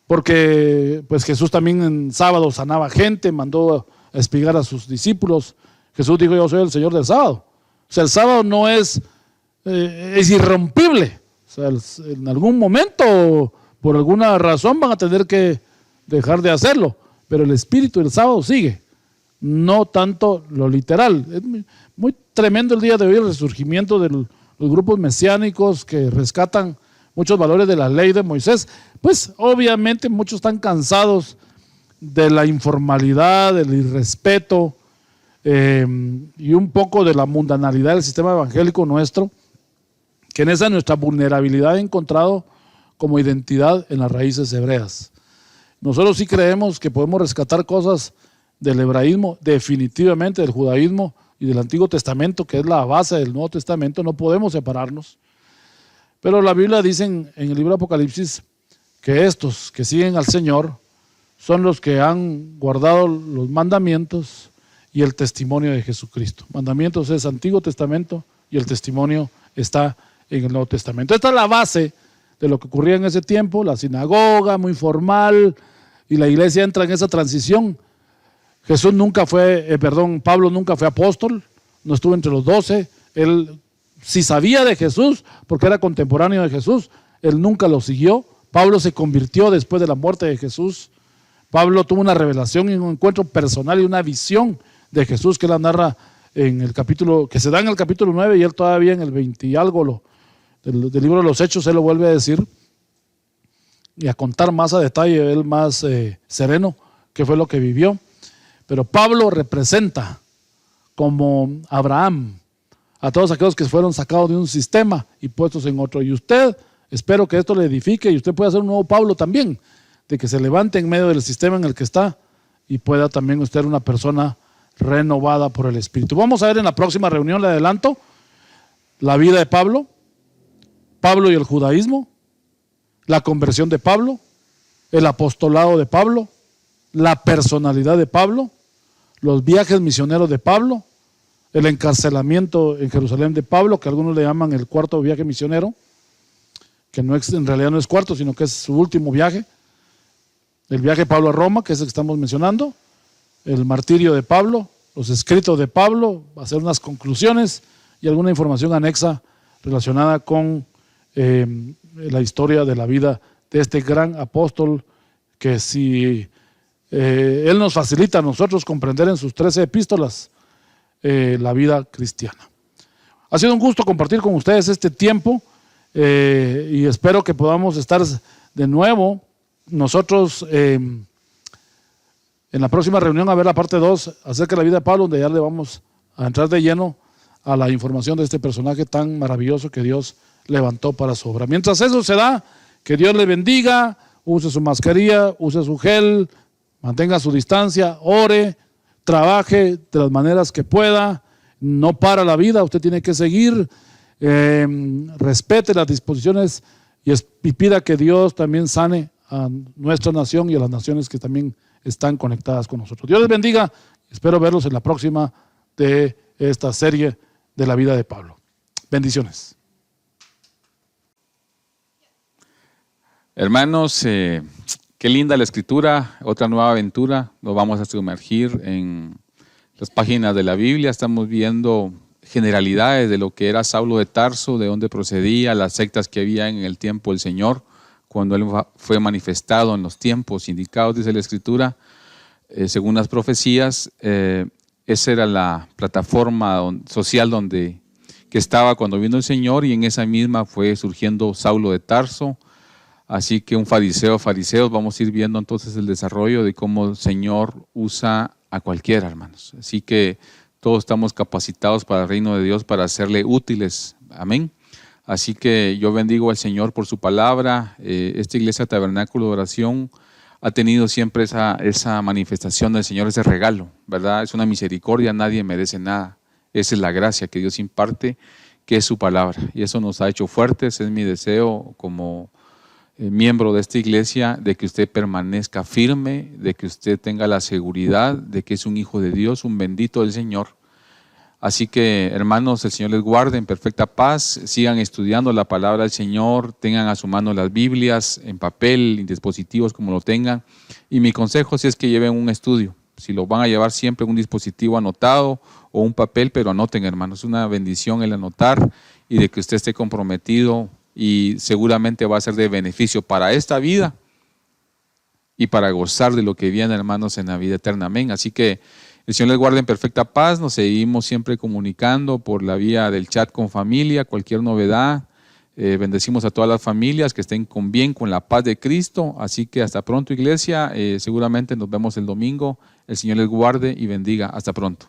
porque pues Jesús también en sábado sanaba gente, mandó a espigar a sus discípulos. Jesús dijo: yo soy el Señor del sábado. O sea, el sábado no es irrompible. O sea, en algún momento, por alguna razón, van a tener que dejar de hacerlo. Pero el espíritu del sábado sigue, no tanto lo literal. Es muy tremendo el día de hoy el resurgimiento de los grupos mesiánicos que rescatan muchos valores de la ley de Moisés. Pues obviamente muchos están cansados de la informalidad, del irrespeto y un poco de la mundanalidad del sistema evangélico nuestro, que en esa nuestra vulnerabilidad he encontrado como identidad en las raíces hebreas. Nosotros sí creemos que podemos rescatar cosas del hebraísmo, definitivamente del judaísmo y del Antiguo Testamento, que es la base del Nuevo Testamento. No podemos separarnos. Pero la Biblia dice en el libro de Apocalipsis que estos que siguen al Señor son los que han guardado los mandamientos y el testimonio de Jesucristo. Mandamientos es Antiguo Testamento y el testimonio está en el Nuevo Testamento. Esta es la base de lo que ocurría en ese tiempo, la sinagoga muy formal, y la iglesia entra en esa transición. Pablo nunca fue apóstol, no estuvo entre los 12. Él sí sabía de Jesús porque era contemporáneo de Jesús, él nunca lo siguió. Pablo se convirtió después de la muerte de Jesús. Pablo tuvo una revelación y un encuentro personal y una visión de Jesús que la narra en el capítulo, que se da en el capítulo 9, y él todavía en el 20 y algo del libro de los Hechos, él lo vuelve a decir y a contar más a detalle, él más sereno, qué fue lo que vivió. Pero Pablo representa como Abraham a todos aquellos que fueron sacados de un sistema y puestos en otro. Y usted, espero que esto le edifique y usted pueda ser un nuevo Pablo también, de que se levante en medio del sistema en el que está y pueda también usted ser una persona renovada por el Espíritu. Vamos a ver en la próxima reunión, le adelanto, la vida de Pablo y el judaísmo, la conversión de Pablo, el apostolado de Pablo, la personalidad de Pablo, los viajes misioneros de Pablo, el encarcelamiento en Jerusalén de Pablo, que algunos le llaman el cuarto viaje misionero, que en realidad no es cuarto, sino que es su último viaje, el viaje de Pablo a Roma, que es el que estamos mencionando, el martirio de Pablo, los escritos de Pablo, hacer unas conclusiones y alguna información anexa relacionada con la historia de la vida de este gran apóstol, que si él nos facilita a nosotros comprender en sus 13 epístolas la vida cristiana. Ha sido un gusto compartir con ustedes este tiempo y espero que podamos estar de nuevo nosotros en la próxima reunión a ver la parte 2 acerca de la vida de Pablo, donde ya le vamos a entrar de lleno a la información de este personaje tan maravilloso que Dios levantó para su obra. Mientras eso se da, que Dios le bendiga, use su mascarilla, use su gel, mantenga su distancia, ore, trabaje de las maneras que pueda, no para la vida, usted tiene que seguir, respete las disposiciones y pida que Dios también sane a nuestra nación y a las naciones que también están conectadas con nosotros. Dios les bendiga, espero verlos en la próxima de esta serie de la vida de Pablo. Bendiciones. Hermanos, qué linda la escritura, otra nueva aventura. Nos vamos a sumergir en las páginas de la Biblia. Estamos viendo generalidades de lo que era Saulo de Tarso, de dónde procedía, las sectas que había en el tiempo del Señor, cuando Él fue manifestado en los tiempos indicados, dice la escritura, según las profecías. Esa era la plataforma social que estaba cuando vino el Señor, y en esa misma fue surgiendo Saulo de Tarso. Así que fariseos, vamos a ir viendo entonces el desarrollo de cómo el Señor usa a cualquiera, hermanos. Así que todos estamos capacitados para el reino de Dios, para serle útiles. Amén. Así que yo bendigo al Señor por su palabra. Esta iglesia Tabernáculo de Oración ha tenido siempre esa manifestación del Señor, ese regalo, ¿verdad? Es una misericordia, nadie merece nada. Esa es la gracia que Dios imparte, que es su palabra. Y eso nos ha hecho fuertes. Es mi deseo como miembro de esta iglesia, de que usted permanezca firme, de que usted tenga la seguridad de que es un hijo de Dios, un bendito del Señor. Así que, hermanos, el Señor les guarde en perfecta paz. Sigan estudiando la palabra del Señor, tengan a su mano las Biblias en papel, en dispositivos como lo tengan. Y mi consejo si es que lleven un estudio, Si lo van a llevar siempre un dispositivo anotado o un papel, pero anoten, hermanos. Es una bendición el anotar y de que usted esté comprometido y seguramente va a ser de beneficio para esta vida y para gozar de lo que viene, hermanos, en la vida eterna. Amén. Así que el Señor les guarde en perfecta paz. Nos seguimos siempre comunicando por la vía del chat con familia, cualquier novedad. Bendecimos a todas las familias que estén con bien, con la paz de Cristo. Así que hasta pronto, iglesia. Seguramente nos vemos el domingo. El Señor les guarde y bendiga. Hasta pronto.